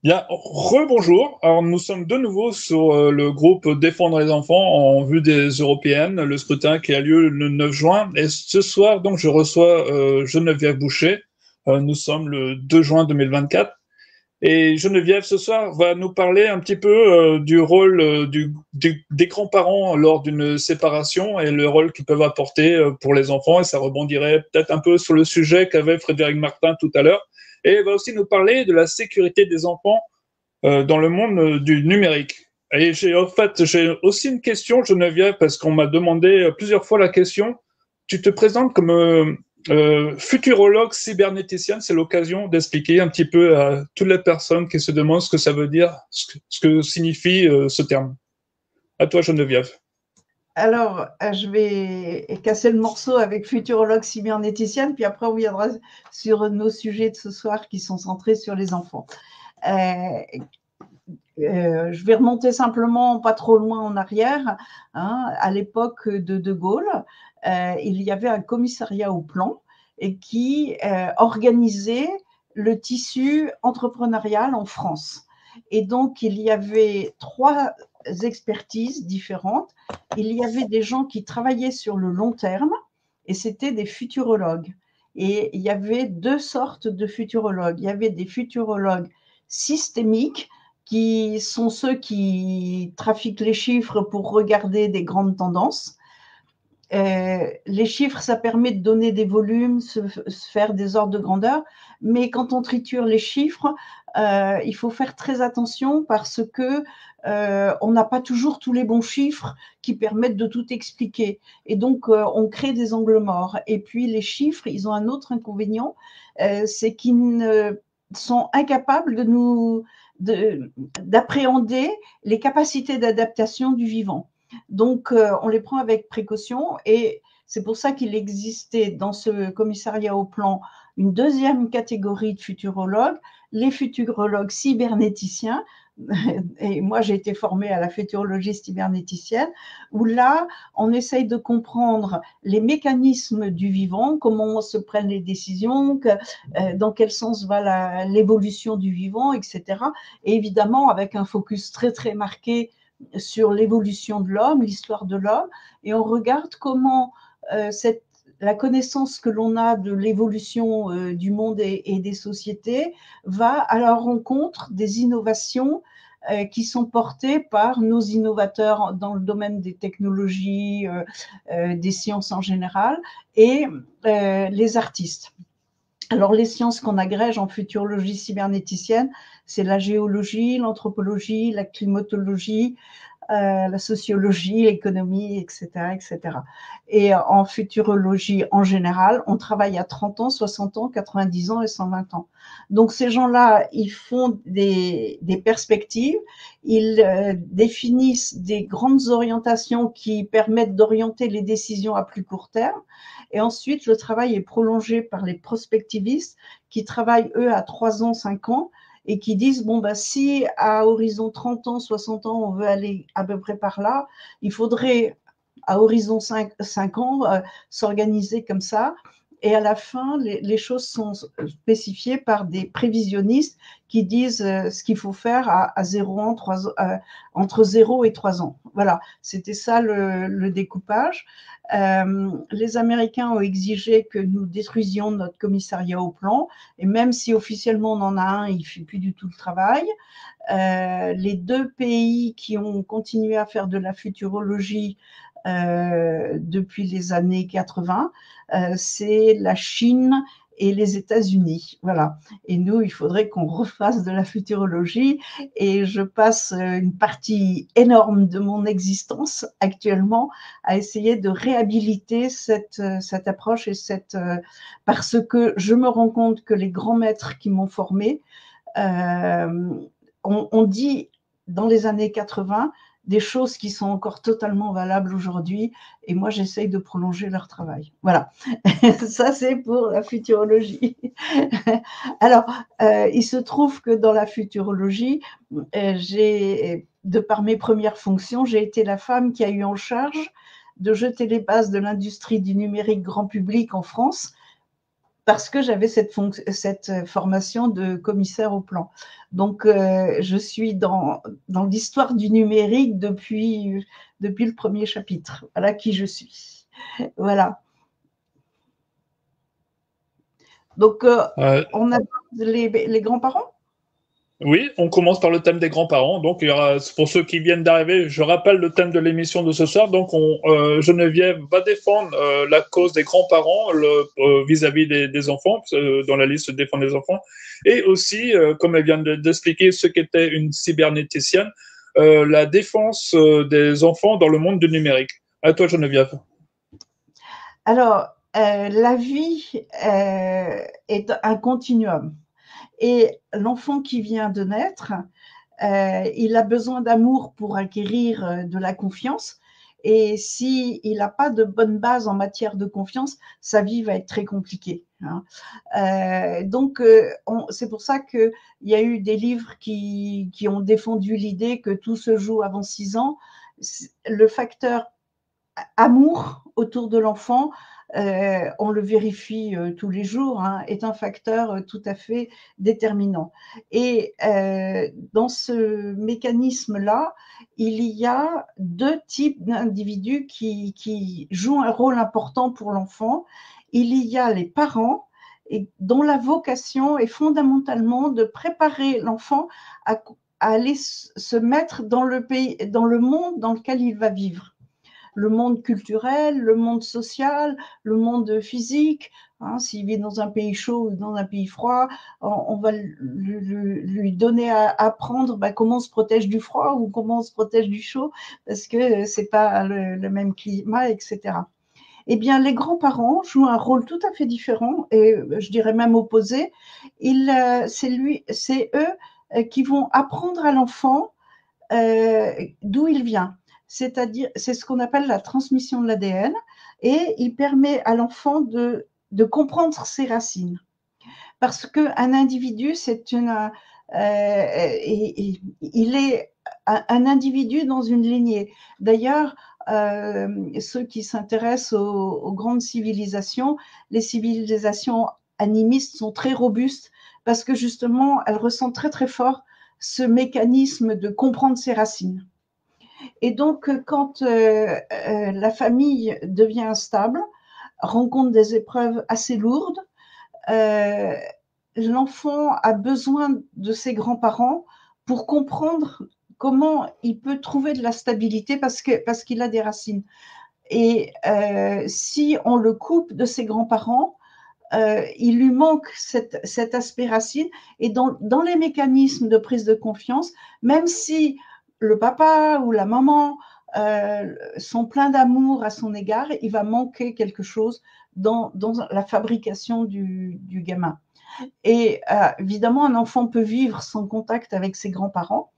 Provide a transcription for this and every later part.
Bien, rebonjour. Alors, nous sommes de nouveau sur le groupe Défendre les enfants en vue des européennes, le scrutin qui a lieu le 9 juin. Et ce soir, donc, je reçois Geneviève Boucher. Nous sommes le 2 juin 2024. Et Geneviève, ce soir, va nous parler un petit peu du rôle des grands-parents lors d'une séparation et le rôle qu'ils peuvent apporter pour les enfants. Et ça rebondirait peut-être un peu sur le sujet qu'avait Frédéric Martin tout à l'heure. Et elle va aussi nous parler de la sécurité des enfants dans le monde du numérique. Et j'ai aussi une question, Geneviève, parce qu'on m'a demandé plusieurs fois la question. Tu te présentes comme futurologue cybernéticienne. C'est l'occasion d'expliquer un petit peu à toutes les personnes qui se demandent ce que ça veut dire, ce que signifie ce terme. À toi, Geneviève. Alors, je vais casser le morceau avec futurologue cybernéticienne, puis après on viendra sur nos sujets de ce soir qui sont centrés sur les enfants. Euh, je vais remonter simplement pas trop loin en arrière. Hein, à l'époque de De Gaulle, il y avait un commissariat au plan et qui organisait le tissu entrepreneurial en France. Et donc, il y avait trois expertises différentes. Il y avait des gens qui travaillaient sur le long terme et c'était des futurologues. Et il y avait deux sortes de futurologues. Il y avait des futurologues systémiques qui sont ceux qui trafiquent les chiffres pour regarder des grandes tendances. Les chiffres, ça permet de donner des volumes, se faire des ordres de grandeur, mais quand on triture les chiffres, il faut faire très attention parce que on n'a pas toujours tous les bons chiffres qui permettent de tout expliquer. Et donc, on crée des angles morts. Et puis, les chiffres, ils ont un autre inconvénient, c'est qu'ils sont incapables d'appréhender les capacités d'adaptation du vivant. Donc, on les prend avec précaution et c'est pour ça qu'il existait dans ce commissariat au plan une deuxième catégorie de futurologues, les futurologues cybernéticiens. Et moi, j'ai été formée à la futurologie cybernéticienne, où là, on essaye de comprendre les mécanismes du vivant, comment se prennent les décisions, dans quel sens va l'évolution du vivant, etc. Et évidemment, avec un focus très, très marqué sur l'évolution de l'homme, l'histoire de l'homme, et on regarde comment la connaissance que l'on a de l'évolution du monde et des sociétés va à la rencontre des innovations qui sont portées par nos innovateurs dans le domaine des technologies, des sciences en général, et les artistes. Alors, les sciences qu'on agrège en futurologie cybernéticienne, c'est la géologie, l'anthropologie, la climatologie, la sociologie, l'économie, etc., etc. Et en futurologie en général, on travaille à 30 ans, 60 ans, 90 ans et 120 ans. Donc ces gens-là, ils font des perspectives, ils définissent des grandes orientations qui permettent d'orienter les décisions à plus court terme. Et ensuite, le travail est prolongé par les prospectivistes qui travaillent, eux, à 3 ans, 5 ans et qui disent, bon, bah, si à horizon 30 ans, 60 ans, on veut aller à peu près par là, il faudrait, à horizon 5 ans, s'organiser comme ça. Et à la fin, les choses sont spécifiées par des prévisionnistes qui disent ce qu'il faut faire à 0 ans, 3, entre 0 et 3 ans. Voilà, c'était ça le découpage. Les Américains ont exigé que nous détruisions notre commissariat au plan, et même si officiellement on en a un, il ne fait plus du tout le travail. Les deux pays qui ont continué à faire de la futurologie depuis les années 80, c'est la Chine et les États-Unis. Voilà. Et nous, il faudrait qu'on refasse de la futurologie. Et je passe une partie énorme de mon existence actuellement à essayer de réhabiliter cette approche et parce que je me rends compte que les grands maîtres qui m'ont formée on dit dans les années 80 des choses qui sont encore totalement valables aujourd'hui, et moi j'essaye de prolonger leur travail. Voilà, ça c'est pour la futurologie. Alors, il se trouve que dans la futurologie, de par mes premières fonctions, j'ai été la femme qui a eu en charge de jeter les bases de l'industrie du numérique grand public en France, parce que j'avais cette formation de commissaire au plan. Donc, je suis dans l'histoire du numérique depuis le premier chapitre. Voilà qui je suis. Voilà. Donc, on aborde les grands-parents. Oui, on commence par le thème des grands-parents. Donc, il y aura, pour ceux qui viennent d'arriver, je rappelle le thème de l'émission de ce soir. Donc, Geneviève va défendre la cause des grands-parents vis-à-vis des enfants, dans la liste défendre les enfants, et aussi, comme elle vient d'expliquer, ce qu'était une cybernéticienne, la défense des enfants dans le monde du numérique. À toi, Geneviève. Alors, la vie est un continuum. Et l'enfant qui vient de naître, il a besoin d'amour pour acquérir de la confiance. Et s'il n'a pas de bonne base en matière de confiance, sa vie va être très compliquée. Donc, c'est pour ça qu'il y a eu des livres qui ont défendu l'idée que tout se joue avant 6 ans. Le facteur amour autour de l'enfant, on le vérifie tous les jours, est un facteur tout à fait déterminant. Et dans ce mécanisme-là, il y a 2 types d'individus qui jouent un rôle important pour l'enfant. Il y a les parents, et dont la vocation est fondamentalement de préparer l'enfant à aller se mettre dans le monde dans lequel il va vivre. Le monde culturel, le monde social, le monde physique. S'il vit dans un pays chaud ou dans un pays froid, on va lui donner à apprendre comment on se protège du froid ou comment on se protège du chaud, parce que c'est pas le même climat, etc. Eh bien, les grands-parents jouent un rôle tout à fait différent, et je dirais même opposé. C'est eux qui vont apprendre à l'enfant d'où il vient. C'est-à-dire, c'est ce qu'on appelle la transmission de l'ADN, et il permet à l'enfant de comprendre ses racines. Parce qu'un individu, il est un individu dans une lignée. D'ailleurs, ceux qui s'intéressent aux grandes civilisations, les civilisations animistes sont très robustes parce que justement, elles ressentent très très fort ce mécanisme de comprendre ses racines. Et donc, quand la famille devient instable, rencontre des épreuves assez lourdes, l'enfant a besoin de ses grands-parents pour comprendre comment il peut trouver de la stabilité parce qu'il a des racines. Et si on le coupe de ses grands-parents, il lui manque cet aspect racine. Et dans les mécanismes de prise de confiance, même si le papa ou la maman sont pleins d'amour à son égard, il va manquer quelque chose dans la fabrication du gamin. Et évidemment, un enfant peut vivre sans contact avec ses grands-parents,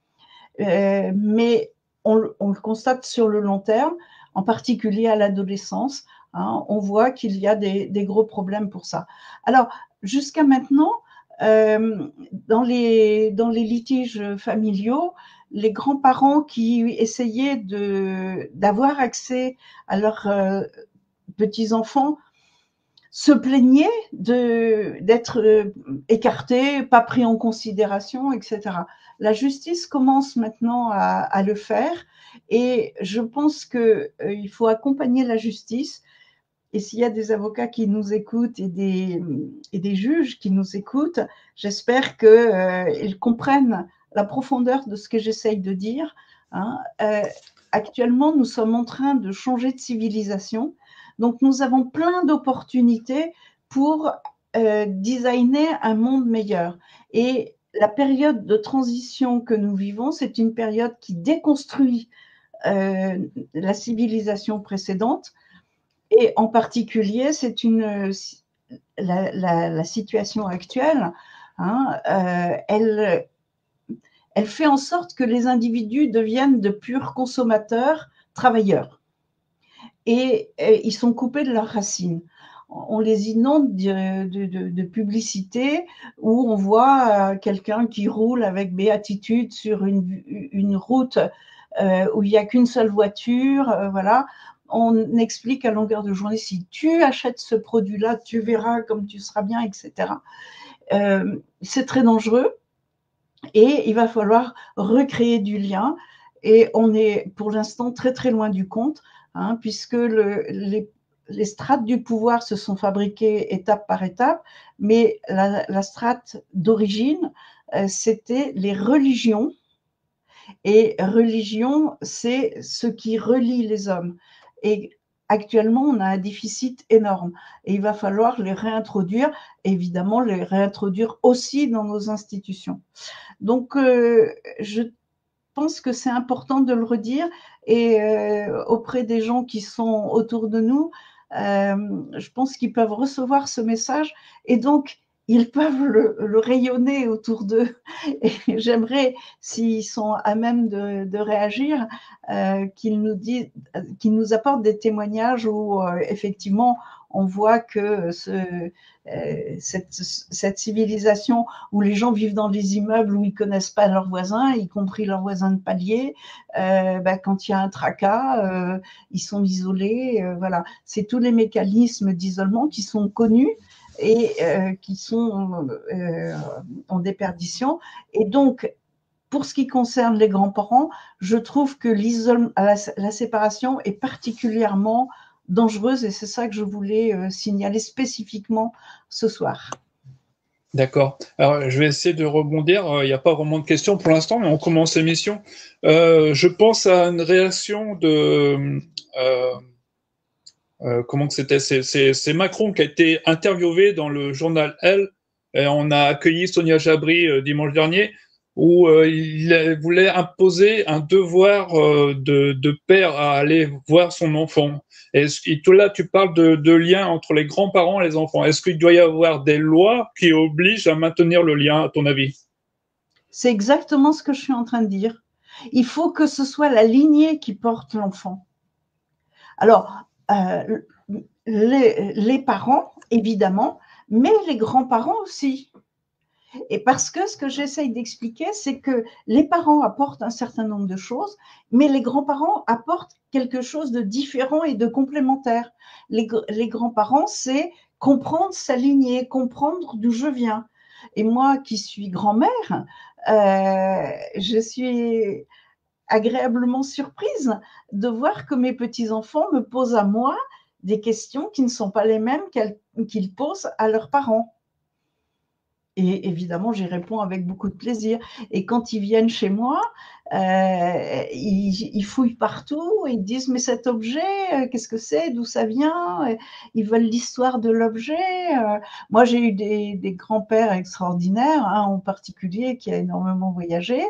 mais on le constate sur le long terme, en particulier à l'adolescence. On voit qu'il y a des gros problèmes pour ça. Alors, jusqu'à maintenant, dans les litiges familiaux, les grands-parents qui essayaient d'avoir accès à leurs petits-enfants se plaignaient d'être écartés, pas pris en considération, etc. La justice commence maintenant à le faire, et je pense qu'il faut accompagner la justice. Et s'il y a des avocats qui nous écoutent et des juges qui nous écoutent, j'espère qu'ils comprennent la profondeur de ce que j'essaye de dire. Actuellement, nous sommes en train de changer de civilisation. Donc, nous avons plein d'opportunités pour designer un monde meilleur. Et la période de transition que nous vivons, c'est une période qui déconstruit la civilisation précédente. Et en particulier, c'est la situation actuelle, elle fait en sorte que les individus deviennent de purs consommateurs, travailleurs. Et ils sont coupés de leurs racines. On les inonde de publicités où on voit quelqu'un qui roule avec béatitude sur une route où il n'y a qu'une seule voiture, voilà. on explique à longueur de journée, si tu achètes ce produit-là, tu verras comme tu seras bien, etc. C'est très dangereux et il va falloir recréer du lien. Et on est pour l'instant très très loin du compte, hein, puisque les strates du pouvoir se sont fabriquées étape par étape, mais la strate d'origine, c'était les religions. Et religion, c'est ce qui relie les hommes. Et actuellement, on a un déficit énorme. Et il va falloir les réintroduire, évidemment, les réintroduire aussi dans nos institutions. Donc, je pense que c'est important de le redire et auprès des gens qui sont autour de nous, je pense qu'ils peuvent recevoir ce message et donc ils peuvent le rayonner autour d'eux. Et j'aimerais, s'ils sont à même de réagir, qu'ils nous apportent des témoignages où effectivement on voit que cette civilisation où les gens vivent dans des immeubles où ils connaissent pas leurs voisins, y compris leurs voisins de palier, quand il y a un tracas, ils sont isolés. Voilà, c'est tous les mécanismes d'isolement qui sont connus et qui sont en déperdition. Et donc, pour ce qui concerne les grands-parents, je trouve que la séparation est particulièrement dangereuse et c'est ça que je voulais signaler spécifiquement ce soir. D'accord. Alors, je vais essayer de rebondir. Il n'y a pas vraiment de questions pour l'instant, mais on commence l'émission. Je pense à une réaction de... comment que c'était? C'est Macron qui a été interviewé dans le journal Elle. Et on a accueilli Sonia Jabri dimanche dernier, où il voulait imposer un devoir de père à aller voir son enfant. Et tout là, tu parles de lien entre les grands-parents et les enfants. Est-ce qu'il doit y avoir des lois qui obligent à maintenir le lien, à ton avis? C'est exactement ce que je suis en train de dire. Il faut que ce soit la lignée qui porte l'enfant. Alors, les parents, évidemment, mais les grands-parents aussi. Et parce que ce que j'essaye d'expliquer, c'est que les parents apportent un certain nombre de choses, mais les grands-parents apportent quelque chose de différent et de complémentaire. Les grands-parents, c'est comprendre sa lignée, comprendre d'où je viens. Et moi, qui suis grand-mère, je suis agréablement surprise de voir que mes petits-enfants me posent à moi des questions qui ne sont pas les mêmes qu'ils posent à leurs parents. Et évidemment, j'y réponds avec beaucoup de plaisir. Et quand ils viennent chez moi, ils fouillent partout, ils disent mais cet objet, qu'est-ce que c'est, d'où ça vient? Ils veulent l'histoire de l'objet. Moi, j'ai eu des grands-pères extraordinaires, un en particulier qui a énormément voyagé.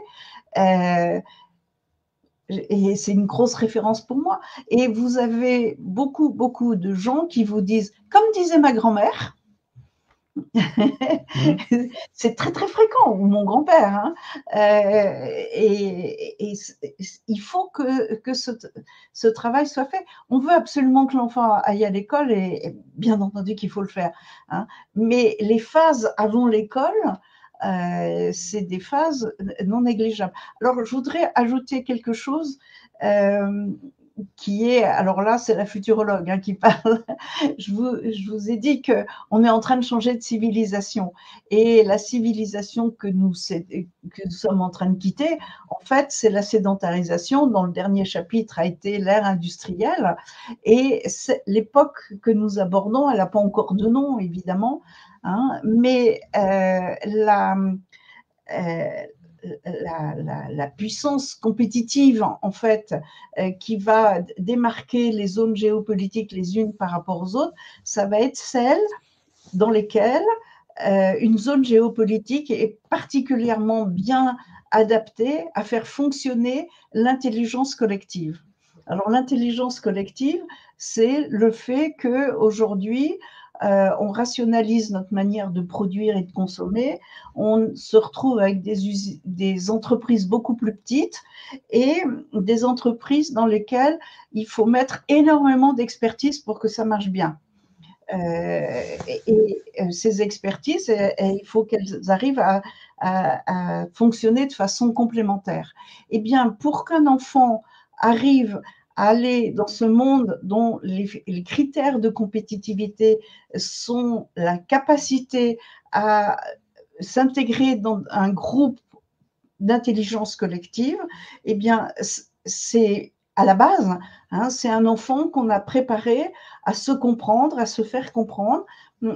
Et c'est une grosse référence pour moi. Et vous avez beaucoup, beaucoup de gens qui vous disent, comme disait ma grand-mère, c'est très très fréquent, ou mon grand-père, hein, et il faut que ce travail soit fait. On veut absolument que l'enfant aille à l'école et bien entendu qu'il faut le faire, hein, mais les phases avant l'école, c'est des phases non négligeables. Alors je voudrais ajouter quelque chose qui est, alors là, c'est la futurologue hein, qui parle. Je vous ai dit qu'on est en train de changer de civilisation. Et la civilisation que nous sommes en train de quitter, en fait, c'est la sédentarisation. Dans le dernier chapitre a été l'ère industrielle. Et l'époque que nous abordons, elle n'a pas encore de nom, évidemment, hein, mais la puissance compétitive, en fait, qui va démarquer les zones géopolitiques les unes par rapport aux autres, ça va être celle dans lesquelles une zone géopolitique est particulièrement bien adaptée à faire fonctionner l'intelligence collective. Alors l'intelligence collective, c'est le fait qu'aujourd'hui, on rationalise notre manière de produire et de consommer, on se retrouve avec des entreprises beaucoup plus petites et des entreprises dans lesquelles il faut mettre énormément d'expertise pour que ça marche bien. Et ces expertises, il faut qu'elles arrivent à fonctionner de façon complémentaire. Eh bien, pour qu'un enfant arrive aller dans ce monde dont les critères de compétitivité sont la capacité à s'intégrer dans un groupe d'intelligence collective, eh bien, c'est à la base, hein, c'est un enfant qu'on a préparé à se comprendre, à se faire comprendre.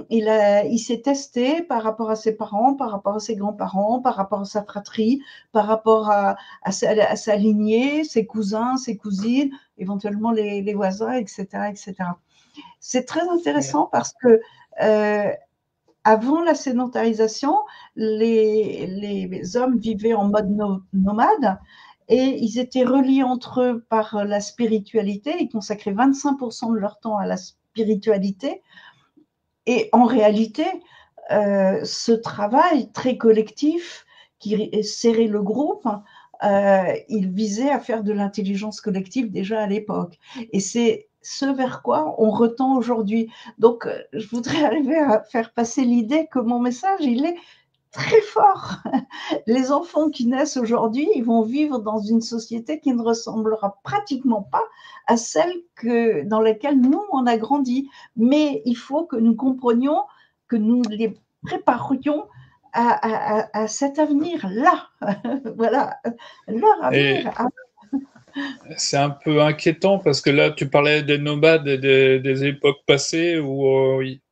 Il s'est testé par rapport à ses parents, par rapport à ses grands-parents, par rapport à sa fratrie, par rapport à sa lignée, ses cousins, ses cousines, éventuellement les voisins, etc., etc. C'est très intéressant parce que avant la sédentarisation, les hommes vivaient en mode nomade et ils étaient reliés entre eux par la spiritualité. Ils consacraient 25% de leur temps à la spiritualité. Et en réalité, ce travail très collectif qui serrait le groupe, il visait à faire de l'intelligence collective déjà à l'époque. Et c'est ce vers quoi on retend aujourd'hui. Donc, je voudrais arriver à faire passer l'idée que mon message, il est très fort. Les enfants qui naissent aujourd'hui, ils vont vivre dans une société qui ne ressemblera pratiquement pas à celle dans laquelle nous, on a grandi. Mais il faut que nous comprenions, que nous les préparions à cet avenir-là. Voilà, leur Et avenir. c'est un peu inquiétant parce que là, tu parlais des nomades et des époques passées où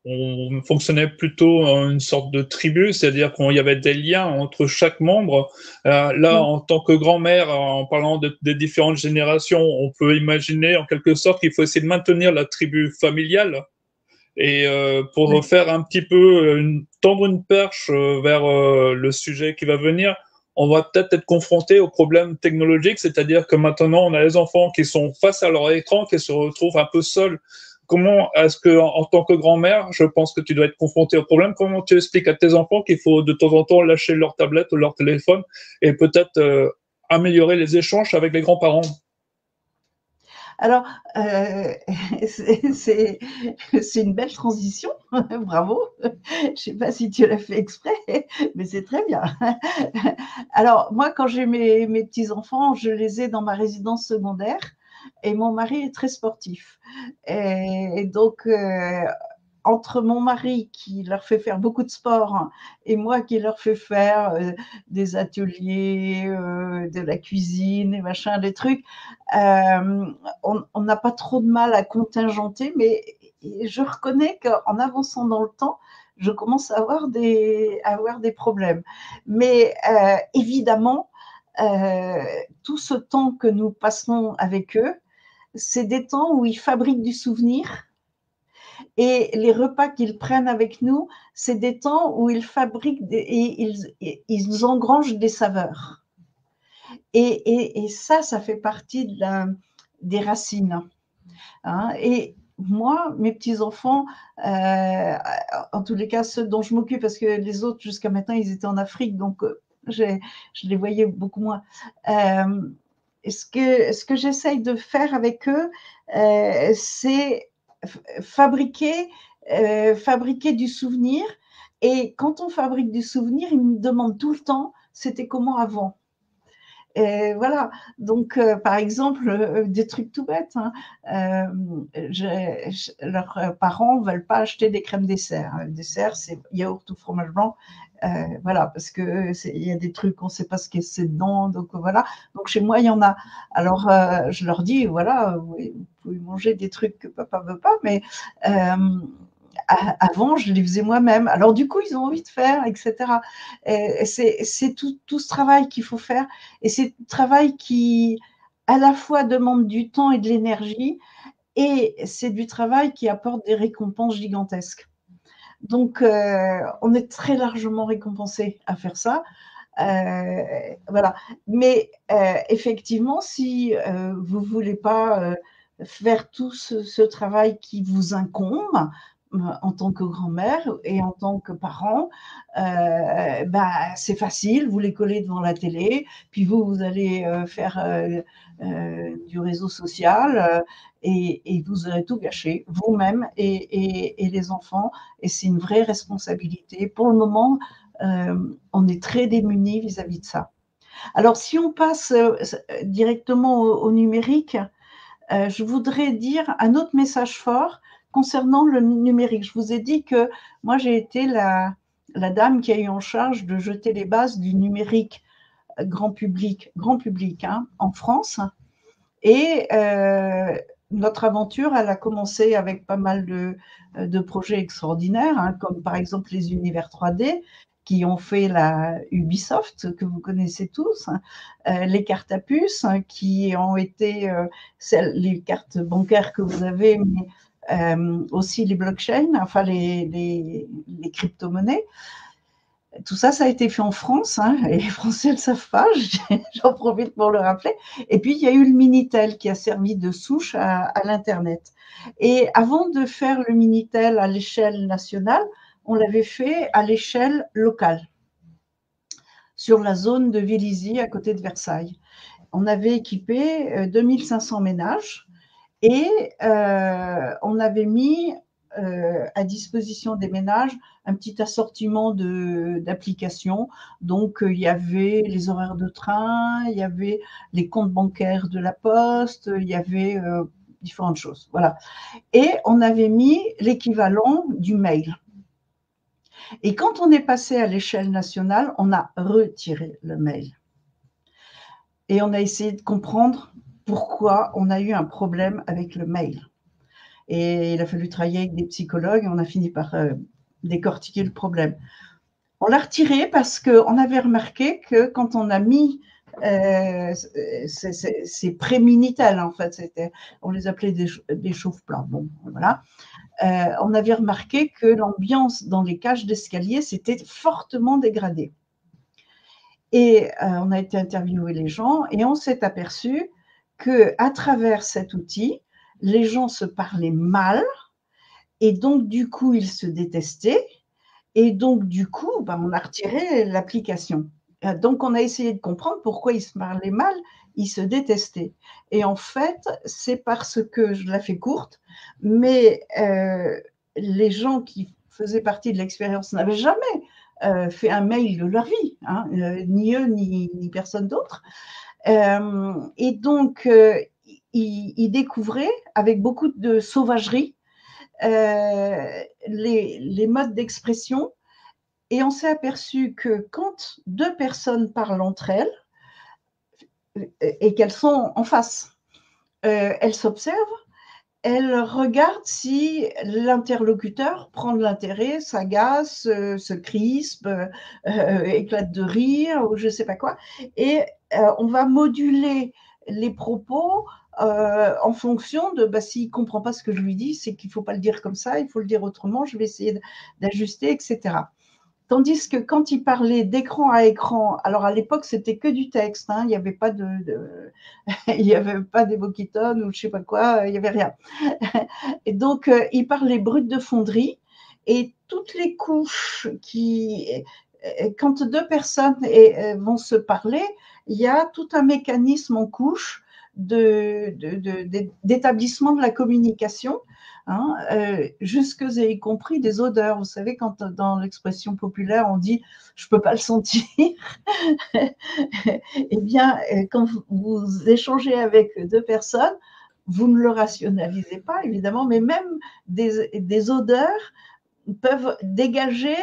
on fonctionnait plutôt en une sorte de tribu, c'est-à-dire qu'il y avait des liens entre chaque membre. Là, en tant que grand-mère, en parlant des différentes générations, on peut imaginer en quelque sorte qu'il faut essayer de maintenir la tribu familiale. Et pour faire un petit peu tendre une perche vers le sujet qui va venir, on va peut-être être confronté aux problèmes technologiques, c'est-à-dire que maintenant on a les enfants qui sont face à leur écran, qui se retrouvent un peu seuls. Comment est-ce que, en tant que grand-mère, je pense que tu dois être confronté au problème. Comment tu expliques à tes enfants qu'il faut de temps en temps lâcher leur tablette ou leur téléphone et peut-être améliorer les échanges avec les grands-parents? Alors, c'est une belle transition, bravo. Je ne sais pas si tu l'as fait exprès, mais c'est très bien. Alors, moi, quand j'ai mes petits-enfants, je les ai dans ma résidence secondaire et mon mari est très sportif. Et donc, entre mon mari qui leur fait faire beaucoup de sport et moi qui leur fais faire des ateliers, de la cuisine et machin, des trucs, on n'a pas trop de mal à contingenter, mais je reconnais qu'en avançant dans le temps, je commence à avoir des problèmes. Mais évidemment, tout ce temps que nous passons avec eux, c'est des temps où ils fabriquent du souvenir et les repas qu'ils prennent avec nous, c'est des temps où ils fabriquent et ils engrangent des saveurs. Et ça fait partie des racines. Hein. Et moi, mes petits-enfants, en tous les cas, ceux dont je m'occupe, parce que les autres, jusqu'à maintenant, ils étaient en Afrique, donc je les voyais beaucoup moins. Ce que j'essaye de faire avec eux, c'est fabriquer, fabriquer du souvenir. Et quand on fabrique du souvenir, ils me demandent tout le temps, c'était comment avant? Et voilà, donc par exemple, des trucs tout bêtes, hein. Leurs parents ne veulent pas acheter des crèmes dessert. Le dessert, c'est yaourt ou fromage blanc. Voilà, parce qu'il y a des trucs, on ne sait pas ce que c'est dedans, donc voilà. Donc chez moi, il y en a. Alors, je leur dis, voilà, vous pouvez manger des trucs que papa ne veut pas, mais avant, je les faisais moi-même. Alors, du coup, ils ont envie de faire, etc. C'est tout ce travail qu'il faut faire. Et c'est un travail qui, à la fois, demande du temps et de l'énergie. Et c'est du travail qui apporte des récompenses gigantesques. Donc, on est très largement récompensé à faire ça. Voilà. Mais effectivement, si vous ne voulez pas faire tout ce travail qui vous incombe, en tant que grand-mère et en tant que parent, bah, c'est facile, vous les collez devant la télé, puis vous allez faire du réseau social et vous aurez tout gâché, vous-même et les enfants, et c'est une vraie responsabilité. Pour le moment, on est très démunis vis-à-vis de ça. Alors, si on passe directement au numérique, je voudrais dire un autre message fort concernant le numérique. Je vous ai dit que moi, j'ai été la dame qui a eu en charge de jeter les bases du numérique grand public hein, en France. Et notre aventure, elle a commencé avec pas mal de projets extraordinaires, hein, comme par exemple les univers 3D qui ont fait la Ubisoft, que vous connaissez tous, hein, les cartes à puce, hein, qui ont été les cartes bancaires que vous avez, mais aussi les blockchains, enfin les crypto-monnaies. Tout ça, ça a été fait en France, hein, et les Français ne le savent pas, j'en profite pour le rappeler. Et puis, il y a eu le Minitel qui a servi de souche à l'Internet. Et avant de faire le Minitel à l'échelle nationale, on l'avait fait à l'échelle locale, sur la zone de Vélizy, à côté de Versailles. On avait équipé 2500 ménages et on avait mis à disposition des ménages un petit assortiment d'applications. Donc, il y avait les horaires de train, il y avait les comptes bancaires de la Poste, il y avait différentes choses. Voilà. Et on avait mis l'équivalent du mail. Et quand on est passé à l'échelle nationale, on a retiré le mail. Et on a essayé de comprendre pourquoi on a eu un problème avec le mail. Et il a fallu travailler avec des psychologues et on a fini par décortiquer le problème. On l'a retiré parce qu'on avait remarqué que quand on a mis ces pré-Minitel, en fait, on les appelait des chauffe-plats. Bon, voilà. On avait remarqué que l'ambiance dans les cages d'escalier s'était fortement dégradée. Et on a été interviewer les gens et on s'est aperçu qu'à travers cet outil, les gens se parlaient mal et donc du coup, ils se détestaient et donc du coup, on a retiré l'application. Donc on a essayé de comprendre pourquoi ils se parlaient mal, ils se détestaient. Et en fait, c'est parce que, je la fais courte, mais les gens qui faisaient partie de l'expérience n'avaient jamais fait un mail de leur vie, hein, ni eux ni personne d'autre. Et donc, ils découvraient avec beaucoup de sauvagerie les modes d'expression. Et on s'est aperçu que quand deux personnes parlent entre elles et qu'elles sont en face, elles s'observent, elles regardent si l'interlocuteur prend de l'intérêt, s'agace, se crispe, éclate de rire ou je ne sais pas quoi. Et on va moduler les propos en fonction de s'il ne comprend pas ce que je lui dis, c'est qu'il ne faut pas le dire comme ça, il faut le dire autrement, je vais essayer d'ajuster, etc. Tandis que quand il parlait d'écran à écran, alors à l'époque, c'était que du texte, hein, il n'y avait pas il n'y avait pas d'évoquitone ou je ne sais pas quoi, il n'y avait rien. Et donc, il parlait brut de fonderie et toutes les couches quand deux personnes vont se parler, il y a tout un mécanisme en couche d'établissement de la communication, hein, jusque et y compris des odeurs. Vous savez, quand dans l'expression populaire, on dit « je ne peux pas le sentir », eh bien, quand vous échangez avec deux personnes, vous ne le rationalisez pas, évidemment, mais même des odeurs peuvent dégager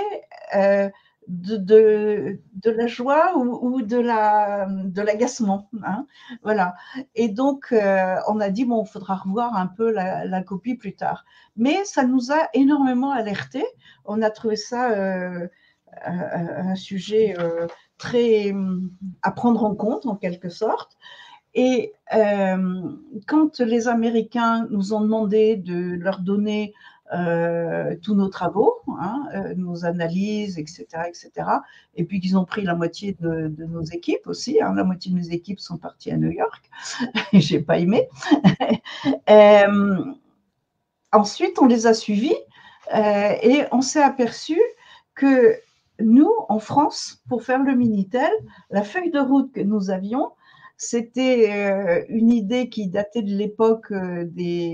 de la joie ou de l'agacement. Hein, voilà. Et donc, on a dit, il faudra revoir un peu la copie plus tard. Mais ça nous a énormément alertés. On a trouvé ça un sujet très à prendre en compte, en quelque sorte. Et quand les Américains nous ont demandé de leur donner tous nos travaux, hein, nos analyses, etc., et puis qu'ils ont pris la moitié de nos équipes aussi, hein, la moitié de mes équipes sont parties à New York, et j'ai pas aimé. Ensuite, on les a suivis et on s'est aperçu que nous, en France, pour faire le Minitel, la feuille de route que nous avions, c'était une idée qui datait de l'époque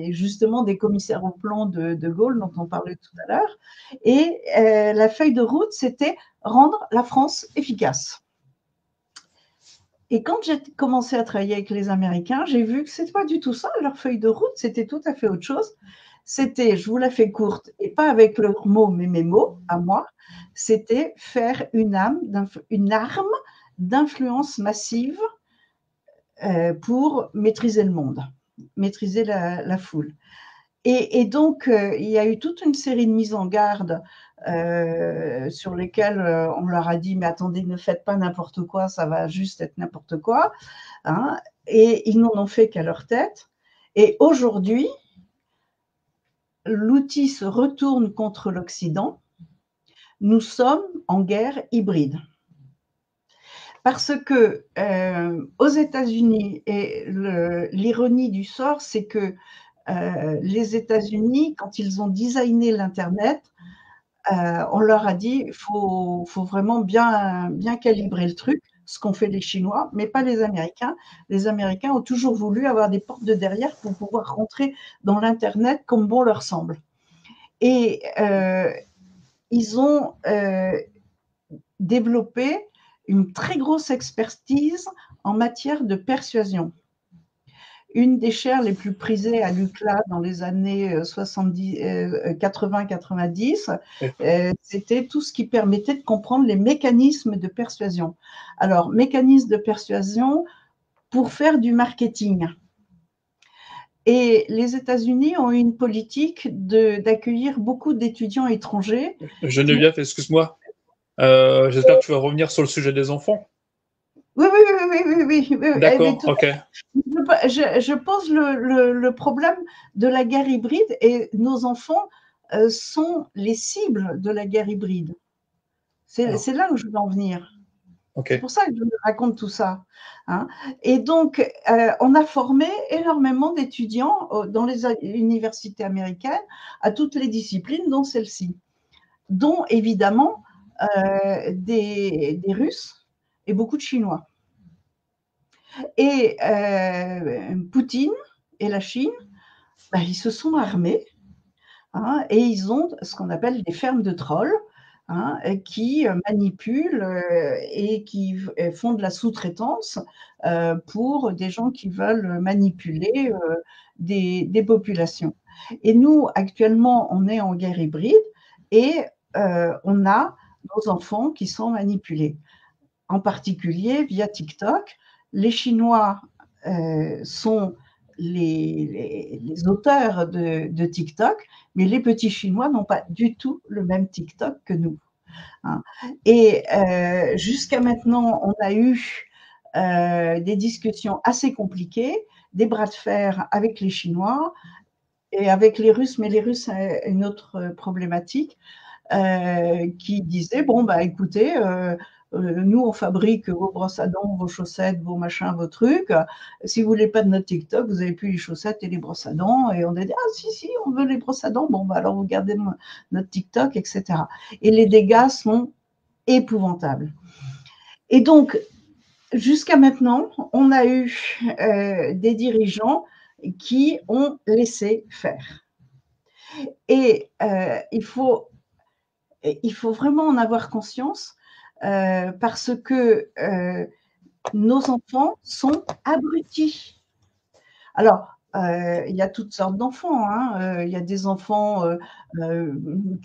justement des commissaires au plan de Gaulle, dont on parlait tout à l'heure. Et la feuille de route, c'était rendre la France efficace. Et quand j'ai commencé à travailler avec les Américains, j'ai vu que c'était pas du tout ça. Leur feuille de route, c'était tout à fait autre chose. C'était, je vous la fais courte, et pas avec leurs mots, mais mes mots à moi, c'était faire une arme d'influence massive pour maîtriser le monde, maîtriser la foule. Et donc, il y a eu toute une série de mises en garde sur lesquelles on leur a dit, mais attendez, ne faites pas n'importe quoi, ça va juste être n'importe quoi. Hein, et ils n'en ont fait qu'à leur tête. Et aujourd'hui, l'outil se retourne contre l'Occident. Nous sommes en guerre hybride. Parce que aux États-Unis, et l'ironie du sort, c'est que les États-Unis, quand ils ont designé l'Internet, on leur a dit il faut vraiment bien calibrer le truc, ce qu'ont fait les Chinois, mais pas les Américains. Les Américains ont toujours voulu avoir des portes de derrière pour pouvoir rentrer dans l'Internet comme bon leur semble. Et ils ont développé une très grosse expertise en matière de persuasion. Une des chaires les plus prisées à l'UCLA dans les années 80-90, c'était tout ce qui permettait de comprendre les mécanismes de persuasion. Alors, mécanismes de persuasion pour faire du marketing. Et les États-Unis ont eu une politique d'accueillir beaucoup d'étudiants étrangers. Geneviève, excuse-moi. J'espère que tu vas revenir sur le sujet des enfants. Oui, oui, oui, oui, oui, oui, oui. D'accord, ok. Je pose le problème de la guerre hybride et nos enfants sont les cibles de la guerre hybride. C'est là où je veux en venir. Okay. C'est pour ça que je raconte tout ça. Hein. Et donc, on a formé énormément d'étudiants dans les universités américaines à toutes les disciplines, dont celle-ci, dont évidemment des Russes et beaucoup de Chinois. Et Poutine et la Chine, ben, ils se sont armés hein, et ils ont ce qu'on appelle des fermes de trolls hein, qui manipulent et qui font de la sous-traitance pour des gens qui veulent manipuler des populations. Et nous, actuellement, on est en guerre hybride et on a nos enfants qui sont manipulés, en particulier via TikTok. Les Chinois sont les auteurs de TikTok, mais les petits Chinois n'ont pas du tout le même TikTok que nous. Hein. Et jusqu'à maintenant, on a eu des discussions assez compliquées, des bras de fer avec les Chinois et avec les Russes, mais les Russes ont une autre problématique qui disaient, bon, bah écoutez, nous, on fabrique vos brosses à dents, vos chaussettes, vos machins, vos trucs. Si vous voulez pas de notre TikTok, vous avez plus les chaussettes et les brosses à dents. Et on a dit, ah si, on veut les brosses à dents. Bon, bah alors vous gardez notre TikTok, etc. Et les dégâts sont épouvantables. Et donc, jusqu'à maintenant, on a eu des dirigeants qui ont laissé faire. Et il faut vraiment en avoir conscience parce que nos enfants sont abrutis. Alors, il y a toutes sortes d'enfants. Hein. Il y a des enfants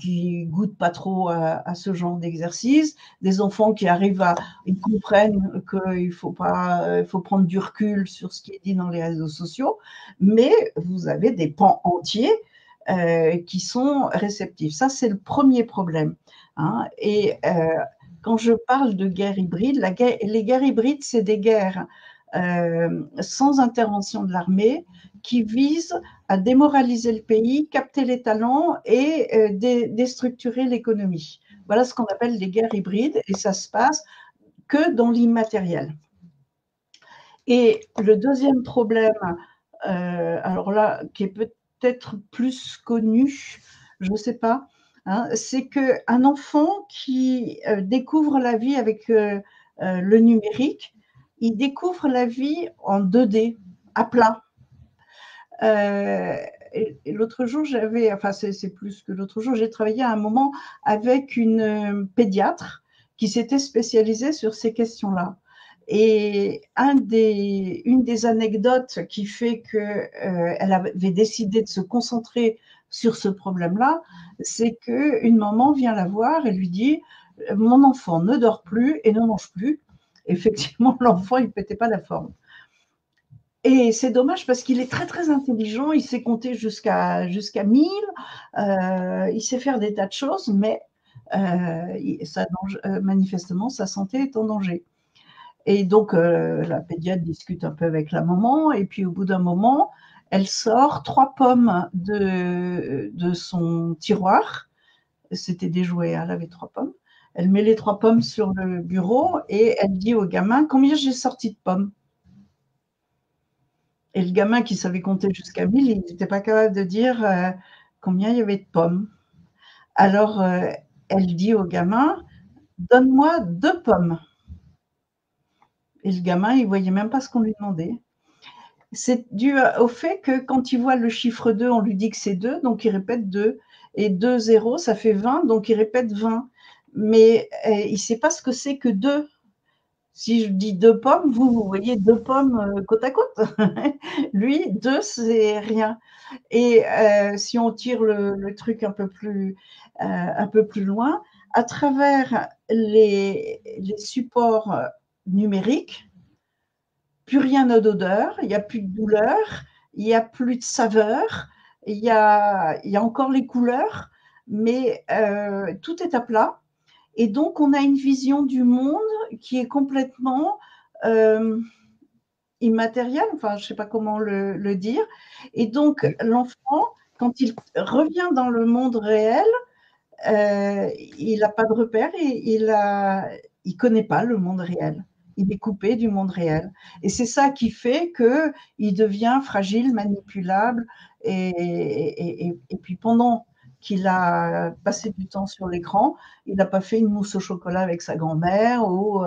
qui goûtent pas trop à ce genre d'exercice, des enfants qui arrivent ils comprennent qu'il faut prendre du recul sur ce qui est dit dans les réseaux sociaux, mais vous avez des pans entiers qui sont réceptifs. Ça, c'est le premier problème. Hein. Et quand je parle de guerre hybride, les guerres hybrides, c'est des guerres sans intervention de l'armée qui visent à démoraliser le pays, capter les talents et déstructurer l'économie. Voilà ce qu'on appelle des guerres hybrides et ça se passe que dans l'immatériel. Et le deuxième problème, alors là, qui est peut-être plus connu, je ne sais pas, hein, c'est qu'un enfant qui découvre la vie avec le numérique, il découvre la vie en 2D, à plat. Et l'autre jour, c'est plus que l'autre jour, j'ai travaillé à un moment avec une pédiatre qui s'était spécialisée sur ces questions-là. Et une des anecdotes qui fait qu'elle avait décidé de se concentrer sur ce problème-là, c'est qu'une maman vient la voir et lui dit « Mon enfant ne dort plus et ne mange plus ». Effectivement, l'enfant, il ne pétait pas la forme. Et c'est dommage parce qu'il est très, très intelligent. Il sait compter jusqu'à 1000. Il sait faire des tas de choses, mais manifestement, sa santé est en danger. Et donc, la pédiatre discute un peu avec la maman. Et puis, au bout d'un moment, elle sort 3 pommes de son tiroir. C'était des jouets, elle avait 3 pommes. Elle met les 3 pommes sur le bureau et elle dit au gamin « Combien j'ai sorti de pommes ?» Et le gamin qui savait compter jusqu'à 1000, il n'était pas capable de dire combien il y avait de pommes. Alors, elle dit au gamin « Donne-moi 2 pommes ». Et le gamin, il ne voyait même pas ce qu'on lui demandait. C'est dû au fait que quand il voit le chiffre 2, on lui dit que c'est 2, donc il répète 2. Et 2, 0, ça fait 20, donc il répète 20. Mais il ne sait pas ce que c'est que 2. Si je dis 2 pommes, vous voyez 2 pommes côte à côte. Lui, 2, c'est rien. Et si on tire le truc un peu plus loin, à travers les supports numériques, plus rien n'a d'odeur, il n'y a plus de douleur, il n'y a plus de saveur, il y a encore les couleurs, mais tout est à plat. Et donc, on a une vision du monde qui est complètement immatérielle, enfin, je ne sais pas comment le dire. Et donc, l'enfant, quand il revient dans le monde réel, il n'a pas de repère et il ne connaît pas le monde réel. Il est coupé du monde réel. Et c'est ça qui fait qu'il devient fragile, manipulable. Et puis pendant qu'il a passé du temps sur l'écran, il n'a pas fait une mousse au chocolat avec sa grand-mère ou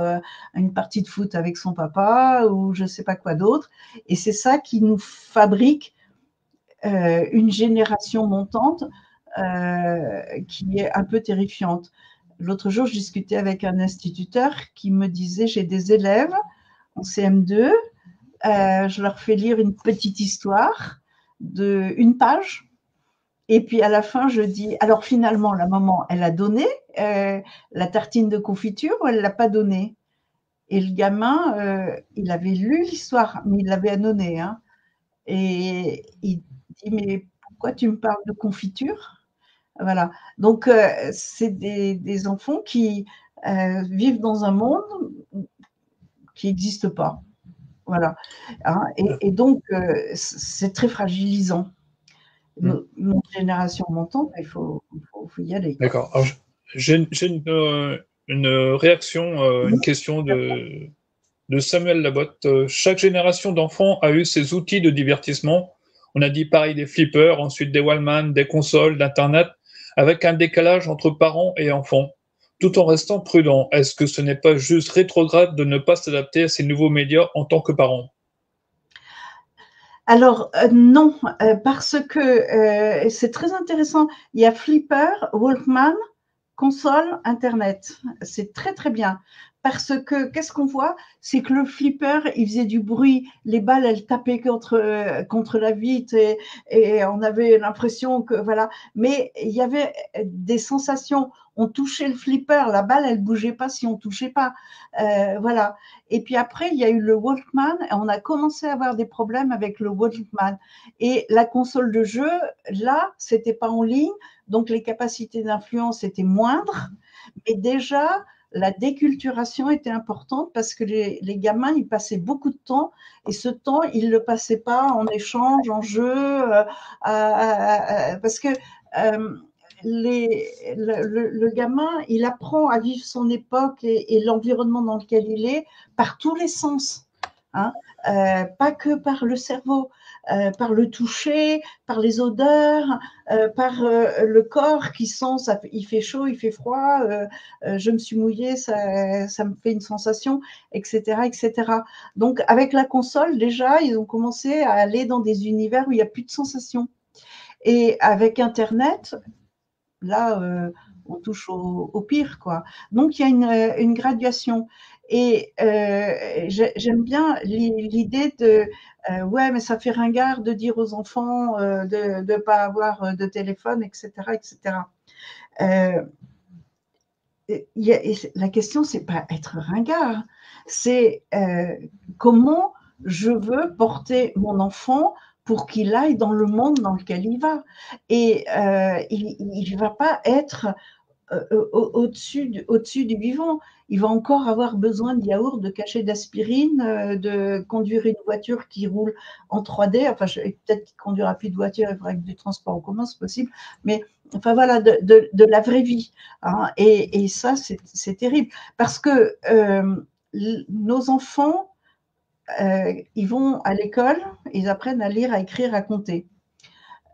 une partie de foot avec son papa ou je ne sais pas quoi d'autre. Et c'est ça qui nous fabrique une génération montante qui est un peu terrifiante. L'autre jour, je discutais avec un instituteur qui me disait, j'ai des élèves en CM2, je leur fais lire une petite histoire d'1 page, et puis à la fin, je dis, alors finalement, la maman, elle a donné la tartine de confiture ou elle ne l'a pas donnée? Et le gamin, il avait lu l'histoire, mais il l'avait annonnée. Hein, et il dit, mais pourquoi tu me parles de confiture? Voilà. Donc, c'est des enfants qui vivent dans un monde qui n'existe pas. Voilà. Hein, et donc, c'est très fragilisant. Notre génération montante, il faut y aller. D'accord. Alors, j'ai une réaction, une question de Samuel Labotte. Chaque génération d'enfants a eu ses outils de divertissement. On a dit pareil des flippers, ensuite des Wallman, des consoles, d'Internet, avec un décalage entre parents et enfants, tout en restant prudent. Est-ce que ce n'est pas juste rétrograde de ne pas s'adapter à ces nouveaux médias en tant que parent? Alors, non, parce que c'est très intéressant. Il y a Flipper, Walkman, console, Internet. C'est très, très bien. Parce que qu'est-ce qu'on voit? C'est que le flipper, il faisait du bruit, les balles, elles tapaient contre la vitre et on avait l'impression que, voilà. Mais il y avait des sensations. On touchait le flipper, la balle, elle bougeait pas si on touchait pas. Voilà. Et puis après, il y a eu le Walkman et on a commencé à avoir des problèmes avec le Walkman. Et la console de jeu, là, c'était pas en ligne, donc les capacités d'influence étaient moindres, mais déjà, la déculturation était importante parce que les gamins, ils passaient beaucoup de temps et ce temps, ils ne le passaient pas en échange, en jeu, parce que le gamin, il apprend à vivre son époque et l'environnement dans lequel il est par tous les sens. Hein, pas que par le cerveau, par le toucher, par les odeurs, par le corps qui sent, ça, il fait chaud, il fait froid, je me suis mouillée, ça me fait une sensation, etc., etc. Donc avec la console, déjà, ils ont commencé à aller dans des univers où il n'y a plus de sensations. Et avec Internet, là, on touche au pire, quoi. Donc il y a une graduation. Et j'aime bien l'idée de ouais, mais ça fait ringard de dire aux enfants de ne pas avoir de téléphone, etc., etc. Euh, la question, c'est pas être ringard, c'est comment je veux porter mon enfant pour qu'il aille dans le monde dans lequel il va. Et il ne va pas être au-dessus du vivant. Il va encore avoir besoin de yaourt, de cachets d'aspirine, de conduire une voiture qui roule en 3D. Enfin, peut-être qu'il ne conduira plus de voiture, il faudra que du transport en commun, c'est possible. Mais enfin voilà, de la vraie vie. Hein. Et ça, c'est terrible. Parce que nos enfants, ils vont à l'école, ils apprennent à lire, à écrire, à compter.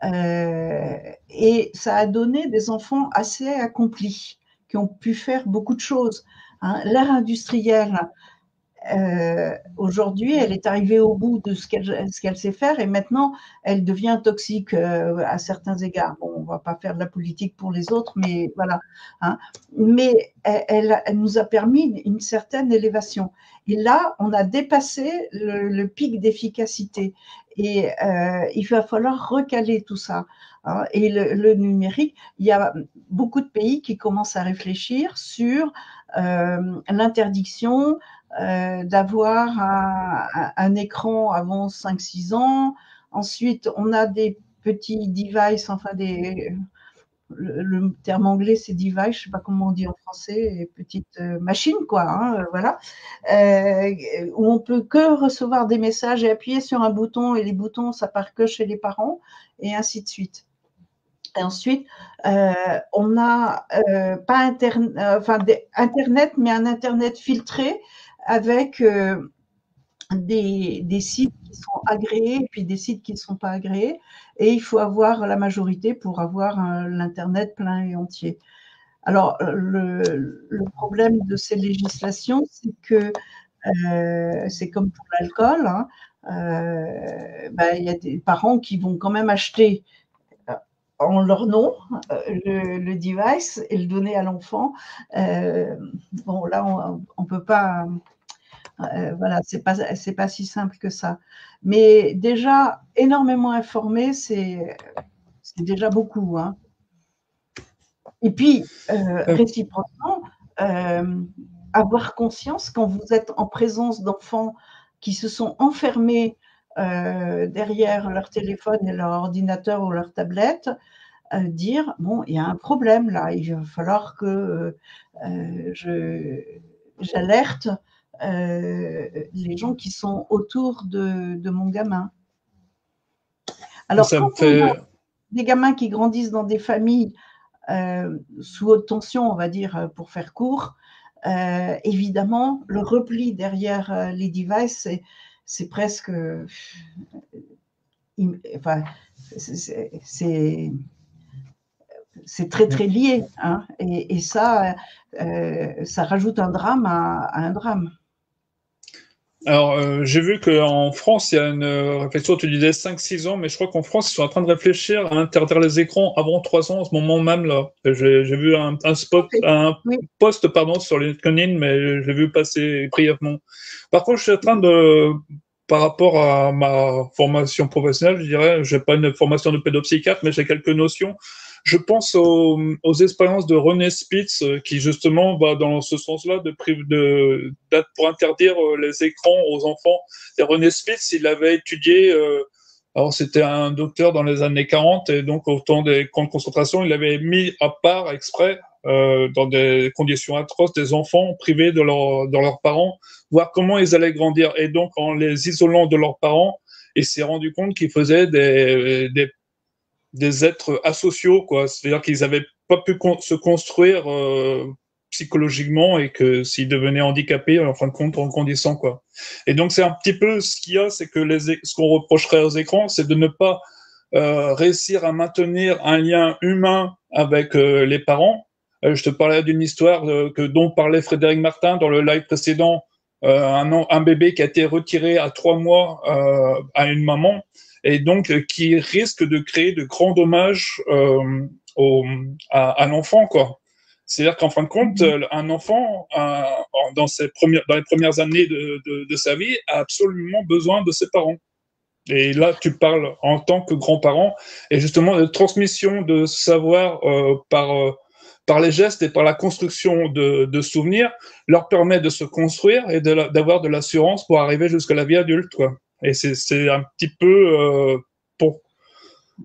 Et ça a donné des enfants assez accomplis, qui ont pu faire beaucoup de choses. Hein. L'ère industrielle, aujourd'hui, elle est arrivée au bout de ce qu'elle sait faire et maintenant, elle devient toxique à certains égards. Bon, on ne va pas faire de la politique pour les autres, mais voilà. Hein. Mais elle nous a permis une certaine élévation. Et là, on a dépassé le pic d'efficacité. Et il va falloir recaler tout ça. Hein. Et le numérique, il y a beaucoup de pays qui commencent à réfléchir sur l'interdiction d'avoir un écran avant 5-6 ans. Ensuite, on a des petits devices, enfin le terme anglais c'est device, je ne sais pas comment on dit en français, petite machine quoi, hein, voilà, où on peut que recevoir des messages et appuyer sur un bouton et les boutons ça part que chez les parents et ainsi de suite. Et ensuite, on a pas Internet, mais un Internet filtré avec des sites qui sont agréés et puis des sites qui ne sont pas agréés. Et il faut avoir la majorité pour avoir l'Internet plein et entier. Alors, le problème de ces législations, c'est que c'est comme pour l'alcool. Hein, il y a des parents qui vont quand même acheter en leur nom le device et le donner à l'enfant. Bon, là, on ne peut pas. Voilà, c'est pas si simple que ça. Mais déjà, énormément informé, c'est déjà beaucoup. Hein. Et puis, réciproquement, avoir conscience quand vous êtes en présence d'enfants qui se sont enfermés derrière leur téléphone et leur ordinateur ou leur tablette, dire bon, il y a un problème là, il va falloir que j'alerte les gens qui sont autour de mon gamin. Alors, ça quand me fait... on a des gamins qui grandissent dans des familles sous haute tension, on va dire, pour faire court, évidemment, le repli derrière les devices, c'est presque... enfin, c'est très, très lié. Hein, et ça, ça rajoute un drame à un drame. Alors, j'ai vu qu'en France, il y a une réflexion, tu disais 5-6 ans, mais je crois qu'en France, ils sont en train de réfléchir à interdire les écrans avant 3 ans, en ce moment même, là. J'ai vu un Oui. post, pardon, sur LinkedIn, mais je l'ai vu passer brièvement. Par contre, je suis en train de, par rapport à ma formation professionnelle, je dirais, j'ai pas une formation de pédopsychiatre, mais j'ai quelques notions. Je pense aux expériences de René Spitz qui justement va dans ce sens-là pour interdire les écrans aux enfants. Et René Spitz, il avait étudié, alors c'était un docteur dans les années 40 et donc au temps des camps de concentration, il avait mis à part exprès dans des conditions atroces des enfants privés de leurs parents, voir comment ils allaient grandir. Et donc en les isolant de leurs parents, il s'est rendu compte qu'ils faisaient des êtres asociaux, quoi. C'est-à-dire qu'ils n'avaient pas pu se construire psychologiquement et que s'ils devenaient handicapés, en fin de compte, en grandissant, quoi. Et donc, c'est un petit peu ce qu'il y a, c'est que ce qu'on reprocherait aux écrans, c'est de ne pas réussir à maintenir un lien humain avec les parents. Je te parlais d'une histoire dont parlait Frédéric Martin dans le live précédent, un bébé qui a été retiré à 3 mois à une maman et donc qui risque de créer de grands dommages à l'enfant, quoi. C'est-à-dire qu'en fin de compte, un enfant, dans les premières années de sa vie, a absolument besoin de ses parents. Et là, tu parles en tant que grand-parent, et justement, la transmission de savoir par les gestes et par la construction de souvenirs leur permet de se construire et d'avoir de l'assurance pour arriver jusqu'à la vie adulte, quoi. Et c'est un petit peu pour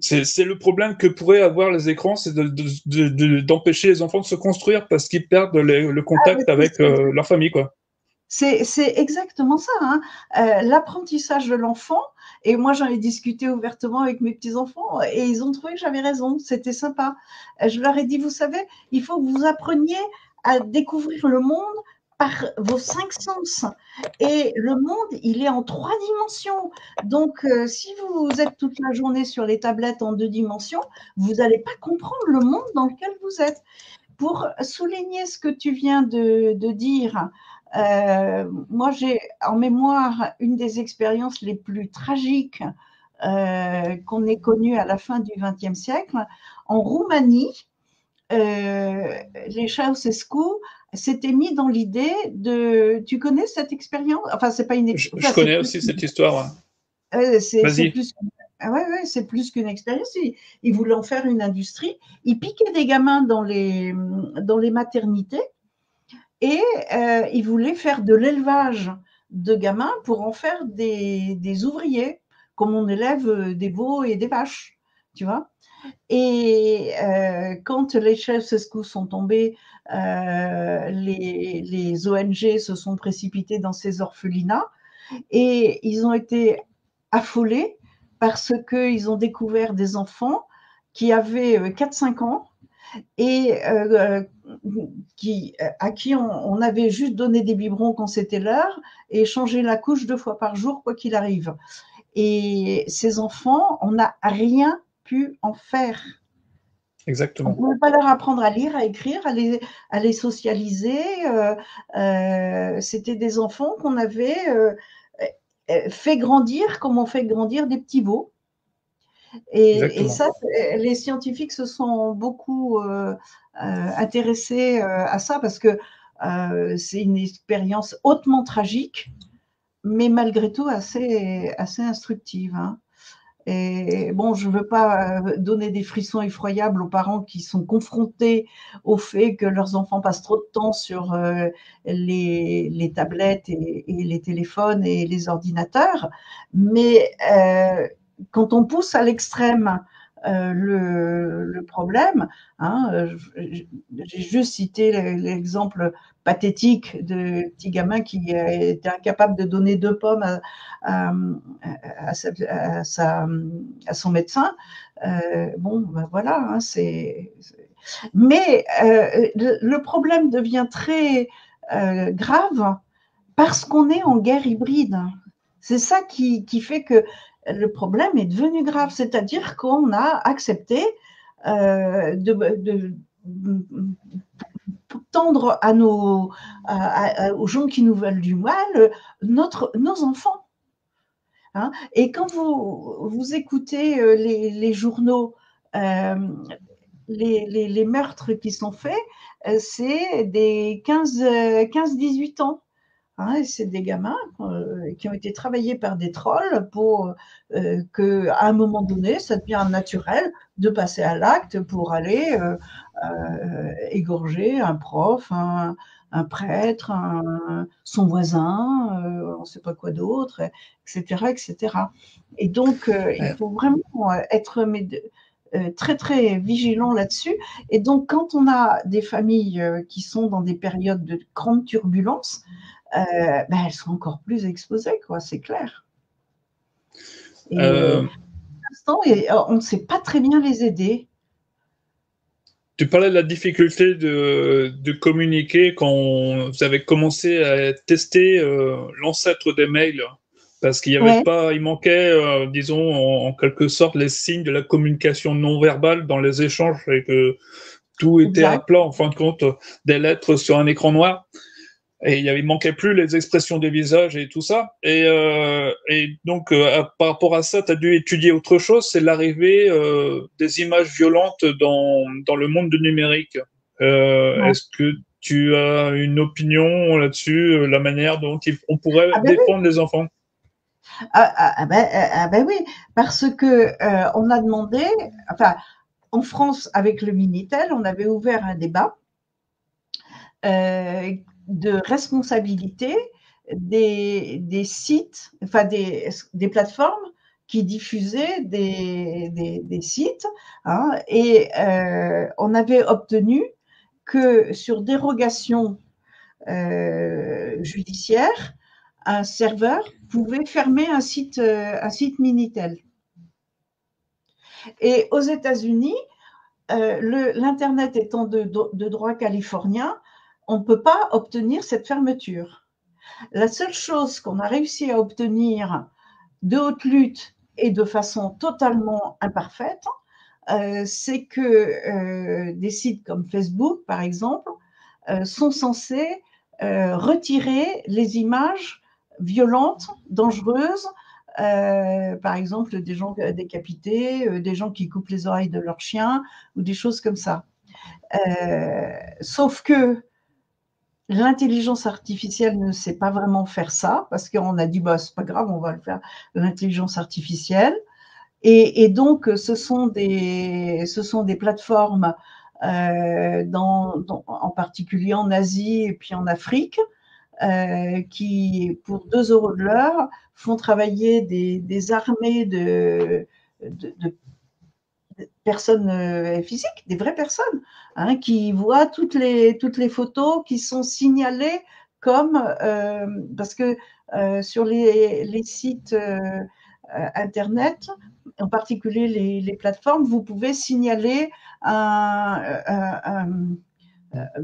c'est le problème que pourraient avoir les écrans, c'est d'empêcher les enfants de se construire parce qu'ils perdent le contact avec leur famille, quoi. C'est exactement ça, hein. L'apprentissage de l'enfant, et moi j'en ai discuté ouvertement avec mes petits-enfants et ils ont trouvé que j'avais raison, c'était sympa. Je leur ai dit, vous savez, il faut que vous appreniez à découvrir le monde par vos 5 sens. Et le monde, il est en 3 dimensions. Donc, si vous êtes toute la journée sur les tablettes en 2 dimensions, vous n'allez pas comprendre le monde dans lequel vous êtes. Pour souligner ce que tu viens de dire, moi j'ai en mémoire une des expériences les plus tragiques qu'on ait connues à la fin du XXe siècle. En Roumanie, les Ceausescu s'étaient mis dans l'idée de… Tu connais cette expérience? Enfin, c'est pas une expérience. Je connais aussi cette histoire. C'est plus… Ouais, c'est plus qu'une expérience. Ils voulaient en faire une industrie. Ils piquaient des gamins dans les maternités et ils voulaient faire de l'élevage de gamins pour en faire des ouvriers, comme on élève des veaux et des vaches, tu vois. Et quand les Ceausescu sont tombés, les ONG se sont précipités dans ces orphelinats et ils ont été affolés parce qu'ils ont découvert des enfants qui avaient 4-5 ans et à qui on avait juste donné des biberons quand c'était l'heure et changé la couche 2 fois par jour, quoi qu'il arrive. Et ces enfants, on n'a rien pu en faire. Exactement. On ne pouvait pas leur apprendre à lire, à écrire, à les socialiser. C'était des enfants qu'on avait fait grandir comme on fait grandir des petits veaux. Et ça, les scientifiques se sont beaucoup intéressés à ça parce que c'est une expérience hautement tragique, mais malgré tout assez instructive, hein. Et bon, je ne veux pas donner des frissons effroyables aux parents qui sont confrontés au fait que leurs enfants passent trop de temps sur les tablettes et les téléphones et les ordinateurs, mais quand on pousse à l'extrême le problème, hein, j'ai juste cité l'exemple pathétique de petit gamin qui était incapable de donner 2 pommes à son médecin. Bon, ben voilà, hein, mais le problème devient très grave parce qu'on est en guerre hybride. C'est ça qui fait que le problème est devenu grave, c'est-à-dire qu'on a accepté de tendre aux gens qui nous veulent du mal, nos enfants. Hein. Et quand vous écoutez les journaux, les meurtres qui sont faits, c'est des 15-18 ans. Hein, c'est des gamins qui ont été travaillés par des trolls pour qu'à un moment donné, ça devient naturel de passer à l'acte pour aller égorger un prof, un prêtre, son voisin, on ne sait pas quoi d'autre, etc., etc. Et donc, il faut vraiment être très, très vigilant là-dessus. Et donc, quand on a des familles qui sont dans des périodes de grande turbulence, elles sont encore plus exposées, quoi, c'est clair. Et pour l'instant, on ne sait pas très bien les aider. Tu parlais de la difficulté de communiquer quand vous avez commencé à tester l'ancêtre des mails, parce qu'il y avait pas, il manquait, disons, en quelque sorte, les signes de la communication non verbale dans les échanges et que tout était à plat, en fin de compte, des lettres sur un écran noir. Et il manquait plus les expressions des visages et tout ça. Et donc, par rapport à ça, tu as dû étudier autre chose, c'est l'arrivée des images violentes dans le monde du numérique. Ouais. Est-ce que tu as une opinion là-dessus, la manière dont on pourrait Ah ben oui, défendre les enfants? ben oui, parce que on a demandé, enfin, en France, avec le Minitel, on avait ouvert un débat de responsabilité des sites, enfin des plateformes qui diffusaient des sites, hein, et on avait obtenu que sur dérogation judiciaire, un serveur pouvait fermer un site Minitel. Et aux États-Unis, l'Internet étant de droit californien, on ne peut pas obtenir cette fermeture. La seule chose qu'on a réussi à obtenir de haute lutte et de façon totalement imparfaite, c'est que des sites comme Facebook, par exemple, sont censés retirer les images violentes, dangereuses, par exemple des gens décapités, des gens qui coupent les oreilles de leurs chiens ou des choses comme ça. Sauf que l'intelligence artificielle ne sait pas vraiment faire ça parce qu'on a dit bah c'est pas grave, on va le faire l'intelligence artificielle. Et donc ce sont des plateformes en particulier en Asie et puis en Afrique qui, pour 2 euros de l'heure, font travailler des armées de personnes physiques, des vraies personnes, hein, qui voient toutes les photos qui sont signalées comme parce que sur les sites internet, en particulier les plateformes, vous pouvez signaler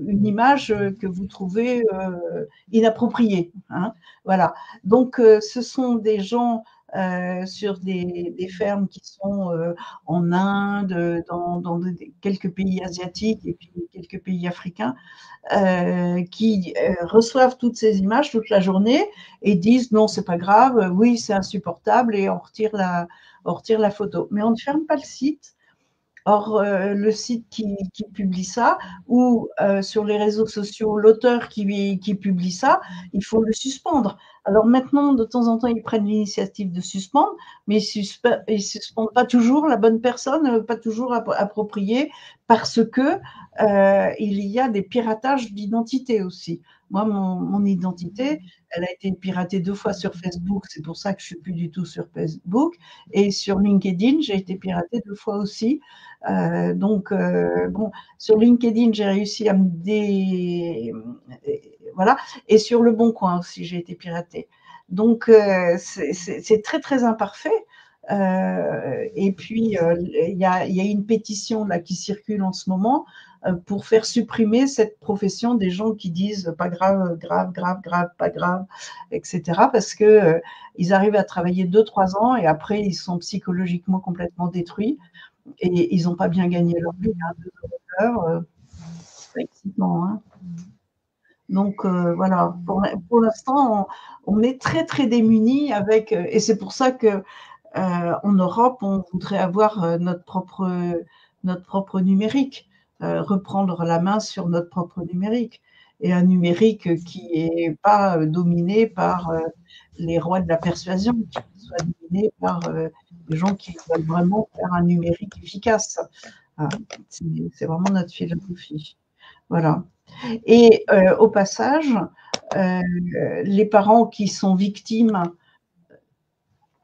une image que vous trouvez inappropriée. Hein. Voilà. Donc, ce sont des gens sur des fermes qui sont en Inde, dans quelques pays asiatiques et puis quelques pays africains, qui reçoivent toutes ces images toute la journée et disent non, c'est pas grave, oui, c'est insupportable et on retire la photo. Mais on ne ferme pas le site. Or, le site qui publie ça ou sur les réseaux sociaux, l'auteur qui publie ça, il faut le suspendre. Alors maintenant, de temps en temps, ils prennent l'initiative de suspendre, mais ils suspendent pas toujours la bonne personne, pas toujours appropriée, parce que il y a des piratages d'identité aussi. Moi, mon identité, elle a été piratée 2 fois sur Facebook, c'est pour ça que je suis plus du tout sur Facebook, et sur LinkedIn, j'ai été piratée 2 fois aussi. Donc, bon, sur LinkedIn, j'ai réussi à me voilà, et sur Le Bon Coin aussi, j'ai été piratée. Donc, c'est très, très imparfait. Et puis, il y a une pétition là qui circule en ce moment pour faire supprimer cette profession des gens qui disent pas grave, grave, grave, grave, pas grave, etc. Parce que ils arrivent à travailler 2-3 ans et après ils sont psychologiquement complètement détruits et ils n'ont pas bien gagné leur vie, hein, 2 euros de l'heure, c'est pas excitant. Hein. Donc voilà, pour l'instant, on est très très démunis avec, et c'est pour ça que en Europe, on voudrait avoir notre propre numérique, reprendre la main sur notre propre numérique. Et un numérique qui n'est pas dominé par les rois de la persuasion, qui soit dominé par les gens qui veulent vraiment faire un numérique efficace. Ah, c'est vraiment notre philosophie. Voilà. Et au passage, euh, les parents qui sont victimes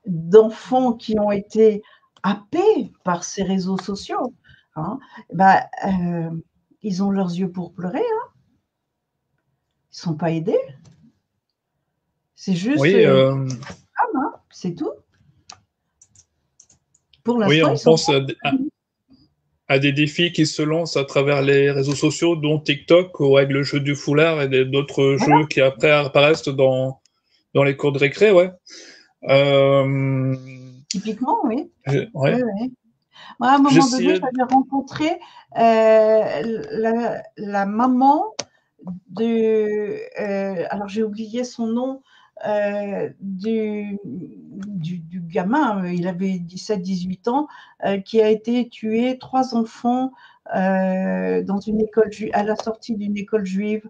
d'enfants qui ont été happés par ces réseaux sociaux, hein, bah, ils ont leurs yeux pour pleurer, hein. Ils ne sont pas aidés. C'est juste, Oui, hein, c'est tout. Pour oui, l'instant, ils on sont pense pas aidés. à des défis qui se lancent à travers les réseaux sociaux, dont TikTok, ou avec le jeu du foulard et d'autres Voilà, jeux qui après apparaissent dans les cours de récré, ouais. Euh, typiquement, oui. Oui, ouais. oui. Moi, à un moment donné, J'essayais. j'avais rencontré la maman alors j'ai oublié son nom, du gamin, il avait 17-18 ans, qui a été tué, 3 enfants dans une école à la sortie d'une école juive,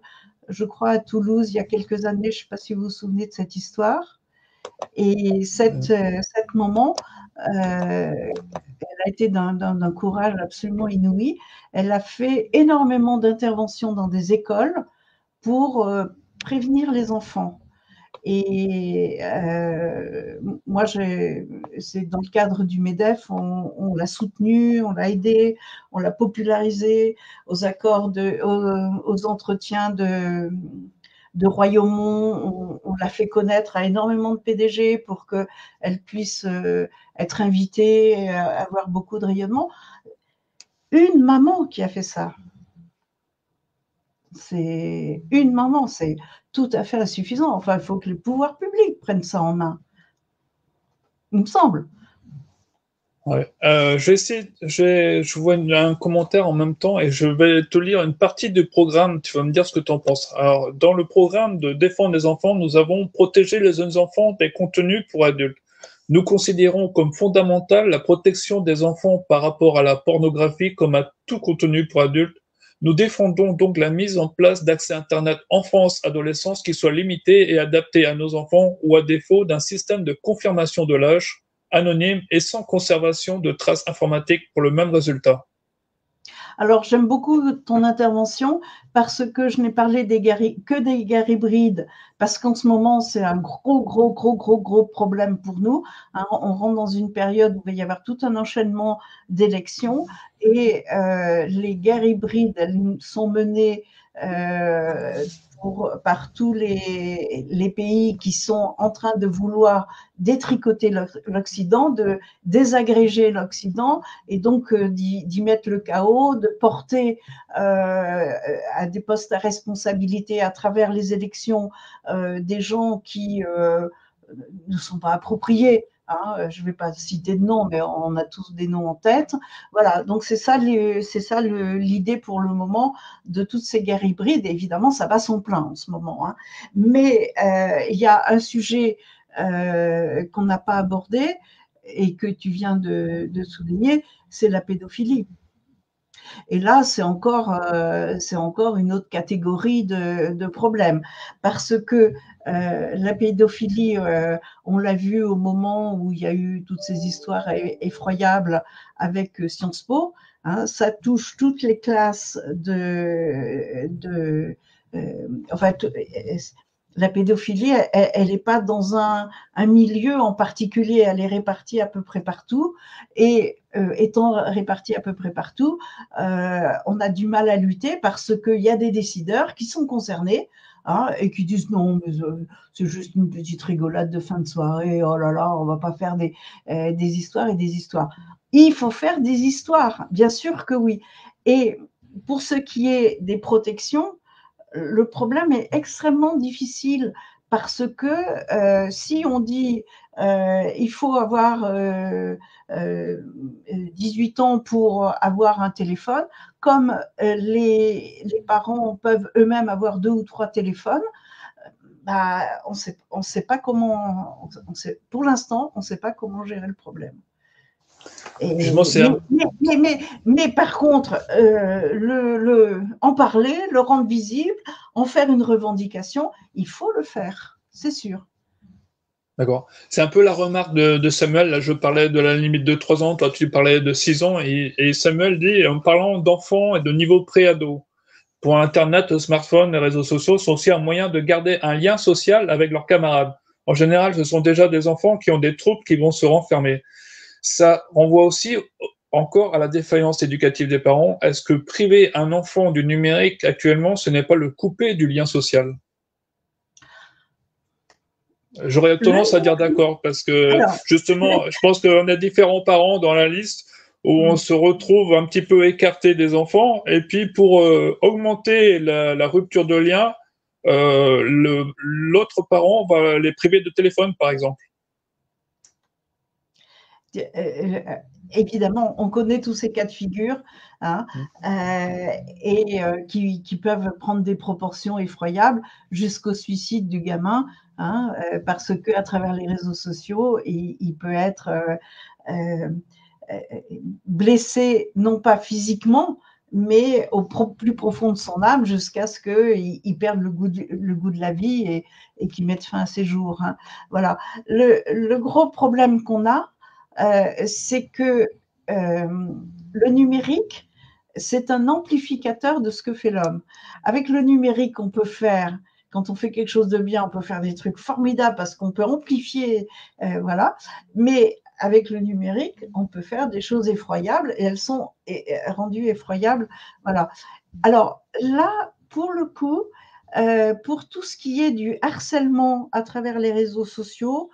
je crois à Toulouse, il y a quelques années. Je ne sais pas si vous vous souvenez de cette histoire. Et cette maman, elle a été d'un courage absolument inouï. Elle a fait énormément d'interventions dans des écoles pour prévenir les enfants. Et moi, c'est dans le cadre du MEDEF, on l'a soutenue, on l'a aidée, on l'a popularisée aux accords, aux entretiens de Royaumont. On l'a fait connaître à énormément de PDG pour qu'elle puisse être invitée, avoir beaucoup de rayonnement. Une maman qui a fait ça. C'est une maman, c'est tout à fait insuffisant. Enfin, il faut que les pouvoirs publics prennent ça en main. Il me semble. Ouais. Je vois un commentaire en même temps et je vais te lire une partie du programme. Tu vas me dire ce que tu en penses. Alors, dans le programme de défendre les enfants, nous avons protégé les jeunes enfants des contenus pour adultes. Nous considérons comme fondamentale la protection des enfants par rapport à la pornographie comme à tout contenu pour adultes. Nous défendons donc la mise en place d'accès Internet enfance-adolescence qui soit limité et adapté à nos enfants ou à défaut d'un système de confirmation de l'âge anonyme et sans conservation de traces informatiques pour le même résultat. Alors, j'aime beaucoup ton intervention parce que je n'ai parlé que des guerres hybrides, parce qu'en ce moment, c'est un gros problème pour nous. Hein, on rentre dans une période où il va y avoir tout un enchaînement d'élections et les guerres hybrides, elles sont menées par tous les pays qui sont en train de vouloir détricoter l'Occident, de désagréger l'Occident et donc d'y mettre le chaos, de porter à des postes à responsabilité à travers les élections des gens qui ne sont pas appropriés. Hein, je ne vais pas citer de noms, mais on a tous des noms en tête. Voilà, donc c'est ça l'idée pour le moment de toutes ces guerres hybrides. Et évidemment, ça bat son plein en ce moment. Hein. Mais il y a un sujet qu'on n'a pas abordé et que tu viens de souligner, c'est la pédophilie. Et là, c'est encore une autre catégorie de problèmes. Parce que la pédophilie, on l'a vu au moment où il y a eu toutes ces histoires effroyables avec Sciences Po, hein, ça touche toutes les classes enfin, la pédophilie, elle n'est pas dans un milieu en particulier, elle est répartie à peu près partout. Et étant répartie à peu près partout, on a du mal à lutter parce qu'il y a des décideurs qui sont concernés hein, et qui disent non, mais c'est juste une petite rigolade de fin de soirée, oh là là, on ne va pas faire des histoires et des histoires. Il faut faire des histoires, bien sûr que oui. Et pour ce qui est des protections, le problème est extrêmement difficile parce que si on dit il faut avoir 18 ans pour avoir un téléphone, comme les parents peuvent eux-mêmes avoir 2 ou 3 téléphones, bah, on sait pas comment, pour l'instant, on ne sait pas comment gérer le problème. Et, mais par contre, en parler, le rendre visible, en faire une revendication, il faut le faire, c'est sûr. D'accord. C'est un peu la remarque de Samuel. Là, je parlais de la limite de 3 ans, toi tu parlais de 6 ans, et Samuel dit, en parlant d'enfants et de niveau pré-ado, pour Internet, le smartphone, les réseaux sociaux sont aussi un moyen de garder un lien social avec leurs camarades. En général, ce sont déjà des enfants qui ont des troubles qui vont se renfermer. Ça renvoie aussi encore à la défaillance éducative des parents. Est-ce que priver un enfant du numérique actuellement, ce n'est pas le couper du lien social? J'aurais tendance à dire d'accord, parce que justement, je pense qu'on a différents parents dans la liste où on se retrouve un petit peu écarté des enfants, et puis pour augmenter la rupture de lien, l'autre parent va les priver de téléphone, par exemple. Évidemment, on connaît tous ces cas de figure hein, et qui peuvent prendre des proportions effroyables jusqu'au suicide du gamin, hein, parce qu'à travers les réseaux sociaux, il peut être blessé, non pas physiquement, mais plus profond de son âme, jusqu'à ce qu'il perde le goût de la vie et qu'il mette fin à ses jours. Hein. Voilà. Le gros problème qu'on a, c'est que le numérique, c'est un amplificateur de ce que fait l'homme. Avec le numérique, on peut faire, quand on fait quelque chose de bien, on peut faire des trucs formidables parce qu'on peut amplifier, voilà. Mais avec le numérique, on peut faire des choses effroyables et elles sont rendues effroyables, voilà. Alors là, pour le coup, pour tout ce qui est du harcèlement à travers les réseaux sociaux,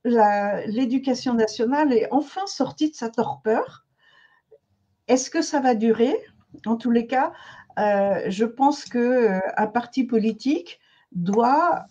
l'éducation nationale est enfin sortie de sa torpeur. Est-ce que ça va durer? En tous les cas, je pense qu'un parti politique doit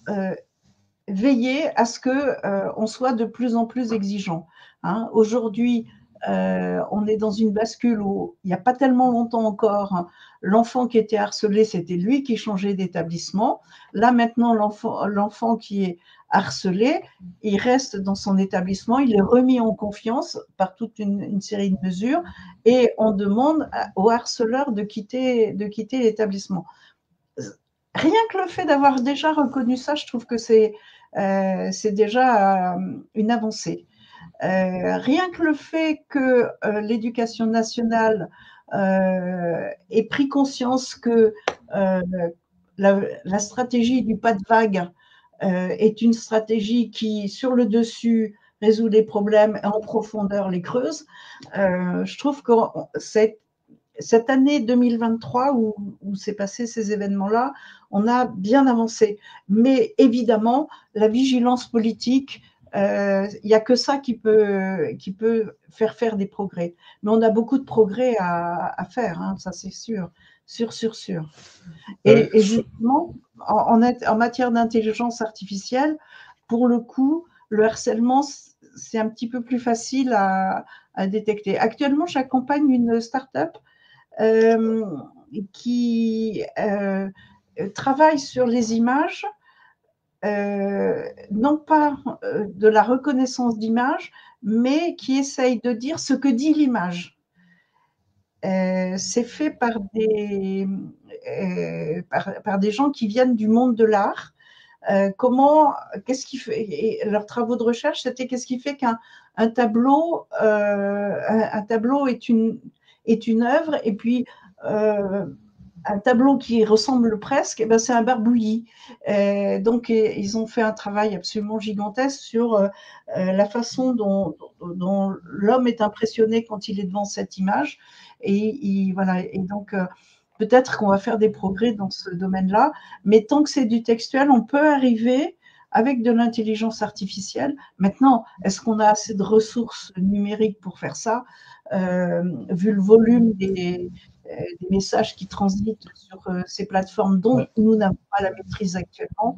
veiller à ce qu'on soit de plus en plus exigeant. Hein. Aujourd'hui, on est dans une bascule où il n'y a pas tellement longtemps encore, hein, l'enfant qui était harcelé, c'était lui qui changeait d'établissement. Là, maintenant, l'enfant qui est harcelé, il reste dans son établissement, il est remis en confiance par toute une série de mesures et on demande au harceleur de quitter l'établissement. Rien que le fait d'avoir déjà reconnu ça, je trouve que c'est déjà une avancée. Rien que le fait que l'éducation nationale ait pris conscience que la stratégie du pas de vague est une stratégie qui, sur le dessus, résout les problèmes et en profondeur les creuse, je trouve que cette année 2023 où s'est passé ces événements-là, on a bien avancé. Mais évidemment, la vigilance politique, il n'y a que ça qui peut faire des progrès. Mais on a beaucoup de progrès à faire, hein, ça c'est sûr. Sûr. Et justement, en matière d'intelligence artificielle, pour le coup, le harcèlement, c'est un petit peu plus facile à détecter. Actuellement, j'accompagne une start-up qui travaille sur les images, non pas de la reconnaissance d'images, mais qui essaye de dire ce que dit l'image. C'est fait par des gens qui viennent du monde de l'art. Qu'est-ce qui fait, et leurs travaux de recherche, c'était qu'est-ce qui fait qu'un tableau est une œuvre, et puis un tableau qui ressemble presque, c'est un barbouillis. Donc, ils ont fait un travail absolument gigantesque sur la façon dont l'homme est impressionné quand il est devant cette image. Et voilà. Et donc, peut-être qu'on va faire des progrès dans ce domaine-là, mais tant que c'est du textuel, on peut arriver avec de l'intelligence artificielle. Maintenant, est-ce qu'on a assez de ressources numériques pour faire ça, vu le volume des messages qui transitent sur ces plateformes dont nous n'avons pas la maîtrise actuellement?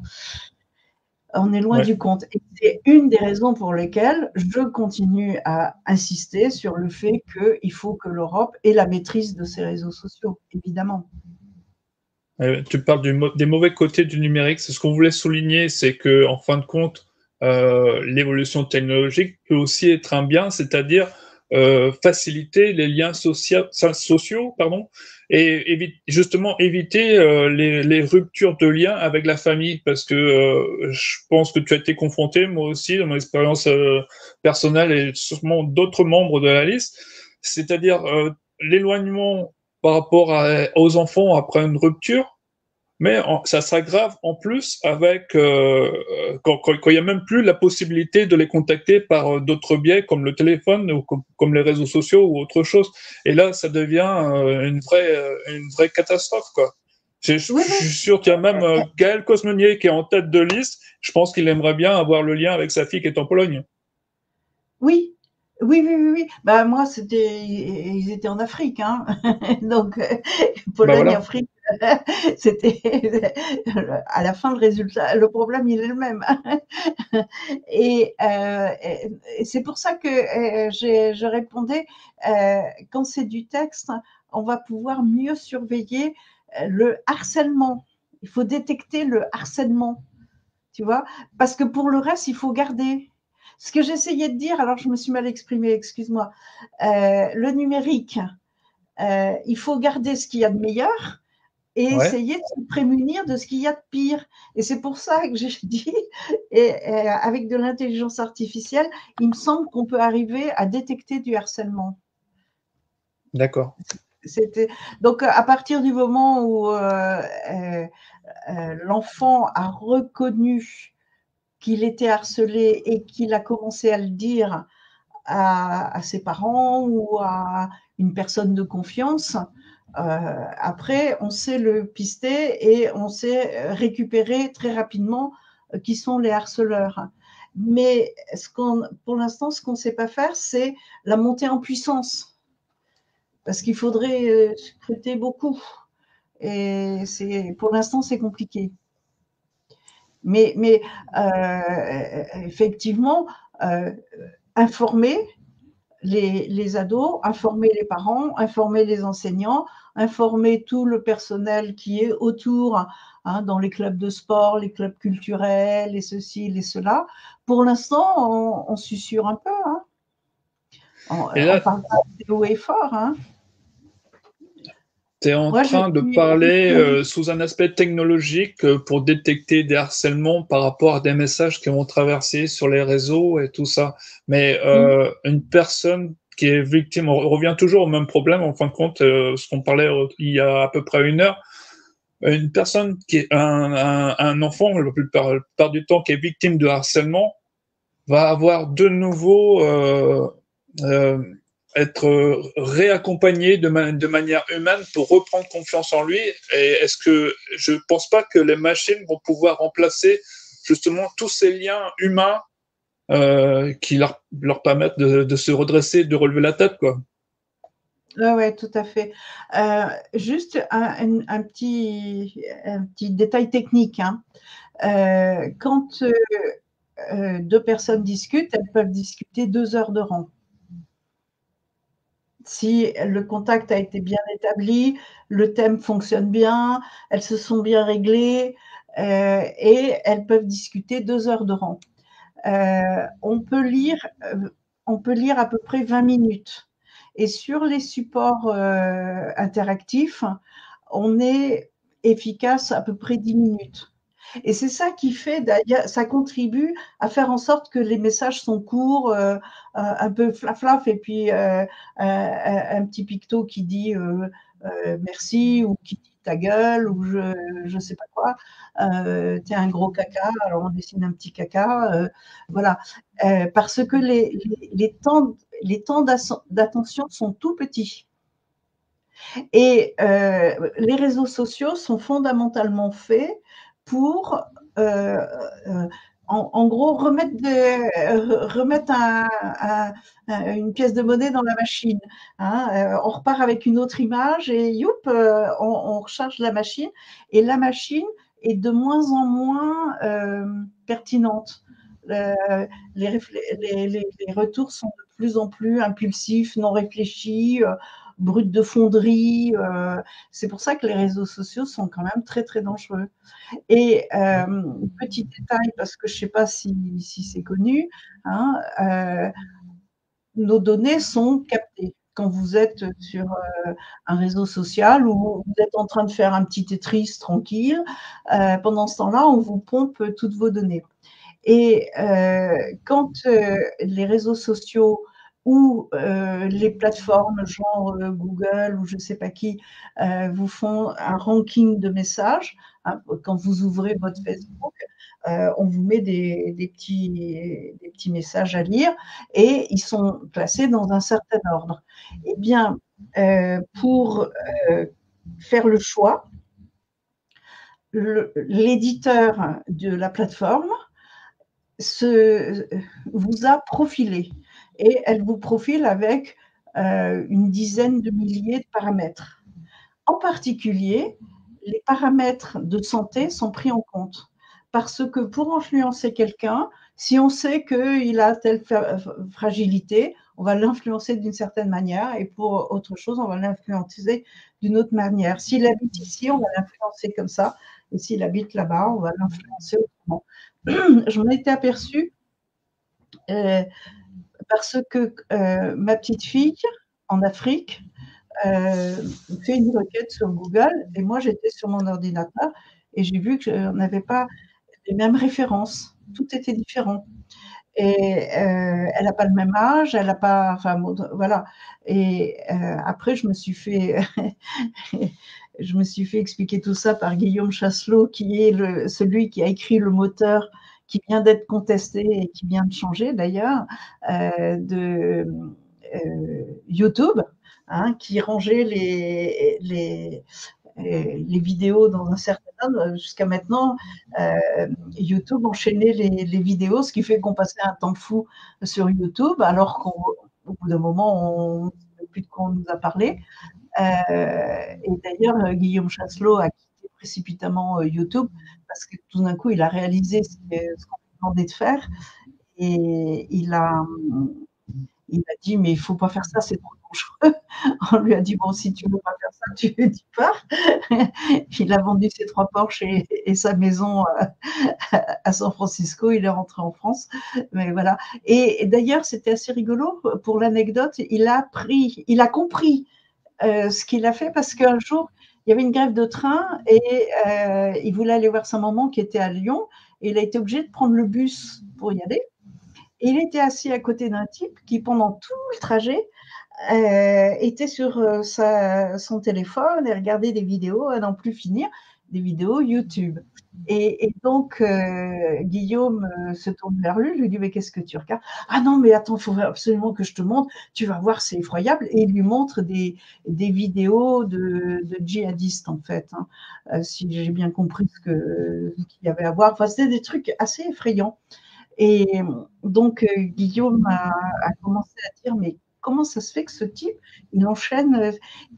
On est loin du compte. Et c'est une des raisons pour lesquelles je continue à insister sur le fait qu'il faut que l'Europe ait la maîtrise de ses réseaux sociaux, évidemment. Tu parles des mauvais côtés du numérique. C'est ce qu'on voulait souligner, c'est que en fin de compte, l'évolution technologique peut aussi être un bien, c'est-à-dire faciliter les liens sociaux, pardon, et justement éviter les ruptures de liens avec la famille, parce que je pense que tu as été confronté, moi aussi, dans mon expérience personnelle et sûrement d'autres membres de la liste, c'est-à-dire l'éloignement par rapport aux enfants après une rupture, mais ça s'aggrave en plus avec quand il y a même plus la possibilité de les contacter par d'autres biais comme le téléphone ou comme les réseaux sociaux ou autre chose. Et là, ça devient une vraie catastrophe, quoi. Je suis sûr qu'il y a même Gaël Cosmonier qui est en tête de liste. Je pense qu'il aimerait bien avoir le lien avec sa fille qui est en Pologne. Oui. Bah, moi, ils étaient en Afrique, hein. Donc, Pologne, voilà. Afrique, c'était à la fin le résultat, le problème il est le même. Et c'est pour ça que je répondais, quand c'est du texte, on va pouvoir mieux surveiller le harcèlement. Il faut détecter le harcèlement, tu vois, parce que pour le reste, il faut garder. Ce que j'essayais de dire, alors je me suis mal exprimée, excuse-moi, le numérique, il faut garder ce qu'il y a de meilleur et Ouais, essayer de se prémunir de ce qu'il y a de pire. Et c'est pour ça que j'ai dit, et avec de l'intelligence artificielle, il me semble qu'on peut arriver à détecter du harcèlement. d'accord. C'était donc à partir du moment où l'enfant a reconnu qu'il était harcelé et qu'il a commencé à le dire à ses parents ou à une personne de confiance, après, on sait le pister et on sait récupérer très rapidement qui sont les harceleurs. Mais pour l'instant, ce qu'on ne sait pas faire, c'est la montée en puissance. Parce qu'il faudrait scruter beaucoup. Et pour l'instant, c'est compliqué. Mais effectivement, euh, informer les ados, informer les parents, informer les enseignants, informer tout le personnel qui est autour, hein, dans les clubs de sport, les clubs culturels, et ceci, et cela. Pour l'instant, on susurre un peu. Hein. Et On là, parle pas assez haut et fort. Hein. tu es en Moi, je train de suis parler sous un aspect technologique pour détecter des harcèlements par rapport à des messages qui vont traverser sur les réseaux et tout ça. Mais une personne qui est victime, on revient toujours au même problème, en fin de compte, ce qu'on parlait il y a à peu près une heure. Une personne qui est un enfant, la plupart du temps, qui est victime de harcèlement, va avoir de nouveau euh, être réaccompagné de manière humaine pour reprendre confiance en lui. Et est-ce que je pense pas que les machines vont pouvoir remplacer justement tous ces liens humains qui leur permettent de se redresser, de relever la tête, quoi. ouais, ouais, tout à fait. Juste un petit détail technique. Hein. Quand deux personnes discutent, elles peuvent discuter 2 heures de rang. Si le contact a été bien établi, le thème fonctionne bien, elles se sont bien réglées et elles peuvent discuter 2 heures de rang. Euh, on, peut lire, on peut lire à peu près 20 minutes. Et sur les supports interactifs, on est efficace à peu près 10 minutes. Et c'est ça qui fait, d'ailleurs, ça contribue à faire en sorte que les messages sont courts, un peu flaf-flaf, et puis un petit picto qui dit merci, ou qui dit ta gueule, ou je sais pas quoi, t'es un gros caca, alors on dessine un petit caca, voilà. Parce que les temps d'attention sont tout petits. Et les réseaux sociaux sont fondamentalement faits pour, en gros, remettre une pièce de monnaie dans la machine. Hein. On repart avec une autre image et youp, on recharge la machine. Et la machine est de moins en moins pertinente. Les retours sont de plus en plus impulsifs, non réfléchis, brut de fonderie. C'est pour ça que les réseaux sociaux sont quand même très, très dangereux. Et petit détail, parce que je ne sais pas si c'est connu, hein, nos données sont captées. Quand vous êtes sur un réseau social ou vous êtes en train de faire un petit Tetris tranquille, pendant ce temps-là, on vous pompe toutes vos données. Et quand les réseaux sociaux ou les plateformes genre Google ou je ne sais pas qui vous font un ranking de messages, hein, quand vous ouvrez votre Facebook, on vous met des petits messages à lire et ils sont classés dans un certain ordre. Eh bien, pour faire le choix, l'éditeur de la plateforme vous a profilé et elle vous profile avec une dizaine de milliers de paramètres. En particulier, les paramètres de santé sont pris en compte parce que pour influencer quelqu'un, si on sait qu'il a telle fragilité, on va l'influencer d'une certaine manière et pour autre chose, on va l'influencer d'une autre manière. S'il habite ici, on va l'influencer comme ça et s'il habite là-bas, on va l'influencer autrement. Je m'en étais aperçue euh, parce que ma petite fille, en Afrique, fait une requête sur Google et moi, j'étais sur mon ordinateur et j'ai vu qu'on n'avait pas les mêmes références. Tout était différent. Et elle n'a pas le même âge, elle n'a pas, enfin bon, voilà. Et après, je me suis fait expliquer tout ça par Guillaume Chasselot, qui est celui qui a écrit le moteur qui vient d'être contesté et qui vient de changer d'ailleurs de YouTube, hein, qui rangeait les vidéos dans un certain ordre. Jusqu'à maintenant, YouTube enchaînait les vidéos, ce qui fait qu'on passait un temps fou sur YouTube, alors qu'au bout d'un moment, on ne sait plus de quoi on nous a parlé. Et d'ailleurs, Guillaume Chasselot a quitté précipitamment YouTube parce que tout d'un coup, il a réalisé ce qu'on lui demandait de faire et il a dit mais il faut pas faire ça, c'est trop dangereux. On lui a dit bon si tu veux pas faire ça, tu pars. Il a vendu ses 3 Porsche et sa maison à San Francisco, il est rentré en France. Mais voilà. Et d'ailleurs, c'était assez rigolo pour l'anecdote. Il a compris ce qu'il a fait parce qu'un jour, il y avait une grève de train et il voulait aller voir sa maman qui était à Lyon et il a été obligé de prendre le bus pour y aller. Et il était assis à côté d'un type qui, pendant tout le trajet, était sur son téléphone et regardait des vidéos à n'en plus finir, des vidéos YouTube. Et donc, Guillaume se tourne vers lui dit, mais qu'est-ce que tu regardes? Ah non, mais attends, il faut absolument que je te montre, tu vas voir, c'est effroyable. Et il lui montre des vidéos de djihadistes, en fait, hein, si j'ai bien compris qu'il y avait à voir. Enfin, c'était des trucs assez effrayants. Et donc, Guillaume a commencé à dire, mais comment ça se fait que ce type, il enchaîne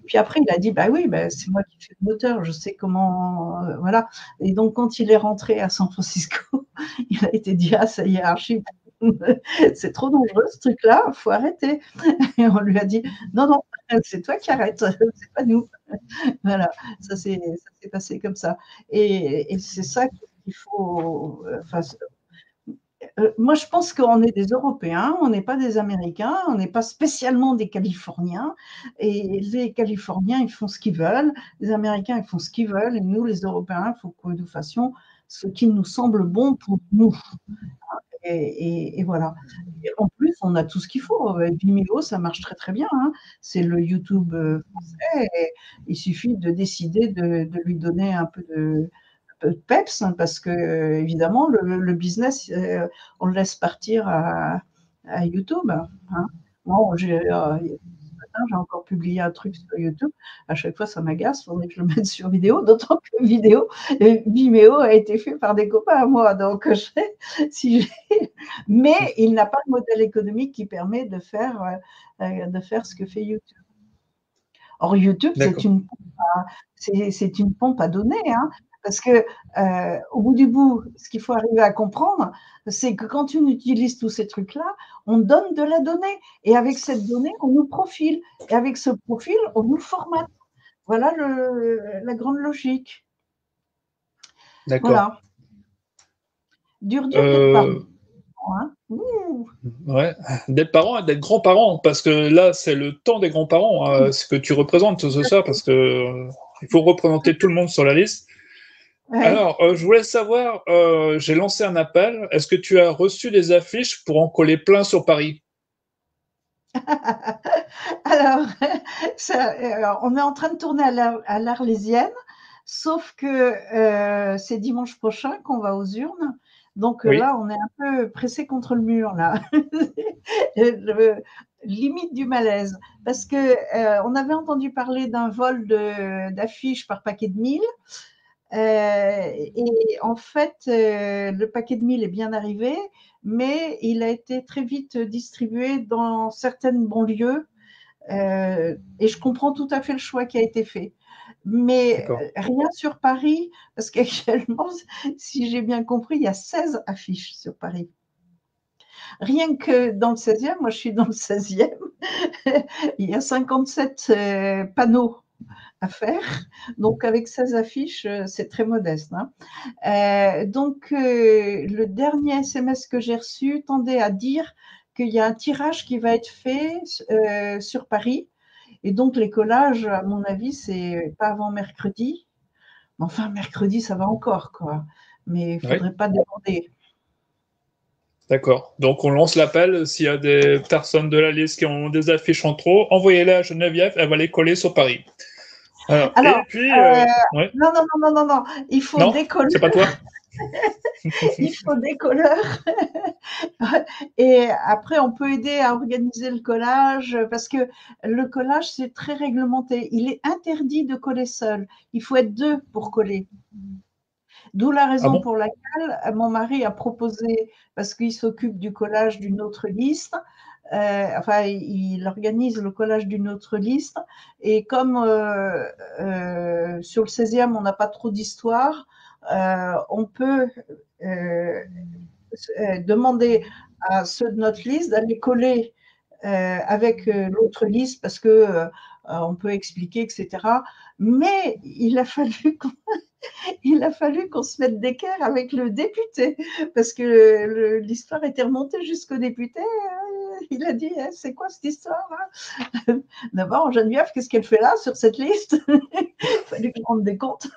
puis après, il a dit, bah oui, bah, c'est moi qui fais le moteur, je sais comment, voilà. Et donc, quand il est rentré à San Francisco, il a été dit, ah, ça y est, Archie, c'est trop dangereux ce truc-là, il faut arrêter. Et on lui a dit, non, non, c'est toi qui arrêtes, c'est pas nous. Voilà, ça s'est passé comme ça. Et c'est ça qu'il faut, enfin, moi, je pense qu'on est des Européens, on n'est pas des Américains, on n'est pas spécialement des Californiens. Et les Californiens, ils font ce qu'ils veulent, les Américains, ils font ce qu'ils veulent, et nous, les Européens, il faut que nous fassions ce qui nous semble bon pour nous. Et voilà. Et en plus, on a tout ce qu'il faut. Vimeo, ça marche très très bien, hein. C'est le YouTube français. Et il suffit de décider de lui donner un peu de peps, hein, parce que évidemment le business, on le laisse partir à YouTube, hein. Moi, j'ai encore publié un truc sur YouTube. À chaque fois, ça m'agace. Il faudrait que je le mette sur vidéo, d'autant que Vimeo a été fait par des copains à moi. Donc, si mais il n'a pas de modèle économique qui permet de faire ce que fait YouTube. Or, YouTube, c'est une pompe à données, hein, parce que au bout du bout, ce qu'il faut arriver à comprendre, c'est que quand on utilise tous ces trucs-là, on donne de la donnée. Et avec cette donnée, on nous profile. Et avec ce profil, on nous formate. Voilà la grande logique. D'accord. Voilà. Dur d'être parent. Hein. Ouais, d'être parent et d'être grands-parents, parce que là, c'est le temps des grands-parents, ce que tu représentes, c'est ça, parce que il faut représenter tout le monde sur la liste. Ouais. Alors, je voulais savoir, j'ai lancé un appel. Est-ce que tu as reçu des affiches pour en coller plein sur Paris? Alors, on est en train de tourner à l'Arlésienne, sauf que c'est dimanche prochain qu'on va aux urnes. Donc Oui, là, on est un peu pressé contre le mur, là. le, limite du malaise. Parce que on avait entendu parler d'un vol d'affiches par paquet de 1000. Et en fait, le paquet de 1000 est bien arrivé, mais il a été très vite distribué dans certaines banlieues. Et je comprends tout à fait le choix qui a été fait. Mais d'accord. rien sur Paris, parce qu'actuellement, si j'ai bien compris, il y a 16 affiches sur Paris. Rien que dans le 16e, moi je suis dans le 16e, il y a 57 panneaux à faire. Donc, avec 16 affiches, c'est très modeste, hein. Donc, le dernier SMS que j'ai reçu tendait à dire qu'il y a un tirage qui va être fait sur Paris. Et donc, les collages, à mon avis, c'est pas avant mercredi. Enfin, mercredi, ça va encore, quoi. Mais il Oui, faudrait pas demander. d'accord. Donc on lance l'appel. S'il y a des personnes de la liste qui ont des affiches en trop, envoyez-les à Geneviève, elle va les coller sur Paris. Voilà. Alors, Et puis, ouais. non, non, non, non, non, non, il faut Non, des collages, c'est pas toi? il faut des colleurs. Et après, on peut aider à organiser le collage parce que le collage, c'est très réglementé. Il est interdit de coller seul. Il faut être deux pour coller. D'où la Ah raison bon? pour laquelle mon mari a proposé, parce qu'il s'occupe du collage d'une autre liste, enfin, il organise le collage d'une autre liste. Et comme sur le 16e, on n'a pas trop d'histoire, on peut demander à ceux de notre liste d'aller coller avec l'autre liste parce que on peut expliquer, etc. Mais il a fallu qu'on se mette d'équerre avec le député parce que l'histoire était remontée jusqu'au député. Il a dit c'est quoi cette histoire là? D'abord, Geneviève, qu'est-ce qu'elle fait là sur cette liste? Il fallait que je rende des comptes.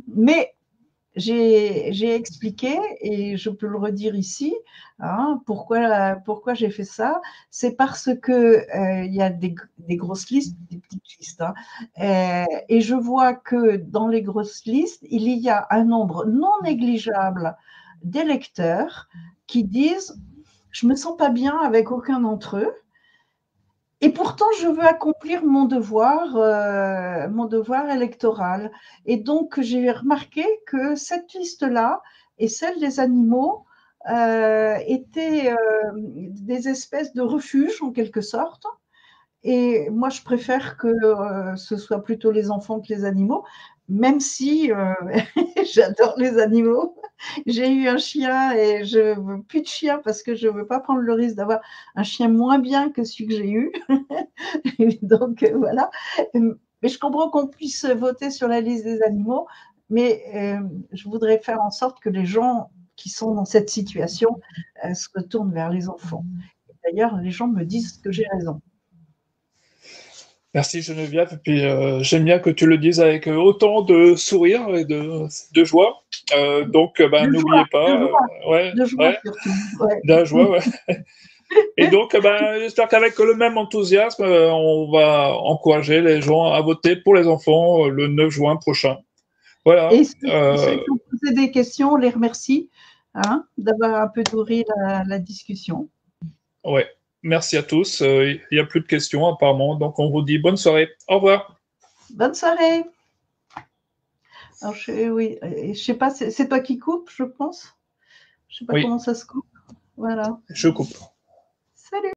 Mais j'ai expliqué, et je peux le redire ici, hein, pourquoi j'ai fait ça. C'est parce que il y a des grosses listes, des petites listes, hein, et je vois que dans les grosses listes, il y a un nombre non négligeable d'électeurs qui disent je me sens pas bien avec aucun d'entre eux. Et pourtant, je veux accomplir mon devoir électoral. Et donc, j'ai remarqué que cette liste-là et celle des animaux étaient des espèces de refuges, en quelque sorte. Et moi, je préfère que ce soit plutôt les enfants que les animaux, même si j'adore les animaux. J'ai eu un chien et je veux plus de chien parce que je veux pas prendre le risque d'avoir un chien moins bien que celui que j'ai eu. Donc voilà. Mais je comprends qu'on puisse voter sur la liste des animaux, mais je voudrais faire en sorte que les gens qui sont dans cette situation se retournent vers les enfants. D'ailleurs, les gens me disent que j'ai raison. Merci Geneviève. Et puis j'aime bien que tu le dises avec autant de sourire et de joie. Donc ben, De n'oubliez joie, de pas, joie, ouais, de joie ouais, surtout. Ouais. de la joie, ouais. Et donc ben, j'espère qu'avec le même enthousiasme, on va encourager les gens à voter pour les enfants le 9 juin prochain. Et Voilà. ceux qui ont posé des questions, on les remercie, hein, d'avoir un peu nourri la discussion. Ouais. Merci à tous. Il n'y a plus de questions apparemment. Donc on vous dit bonne soirée. Au revoir. Bonne soirée. Alors, oui, je sais pas, c'est toi qui coupes, je pense. Je sais pas Oui, comment ça se coupe. Voilà. je coupe. Salut.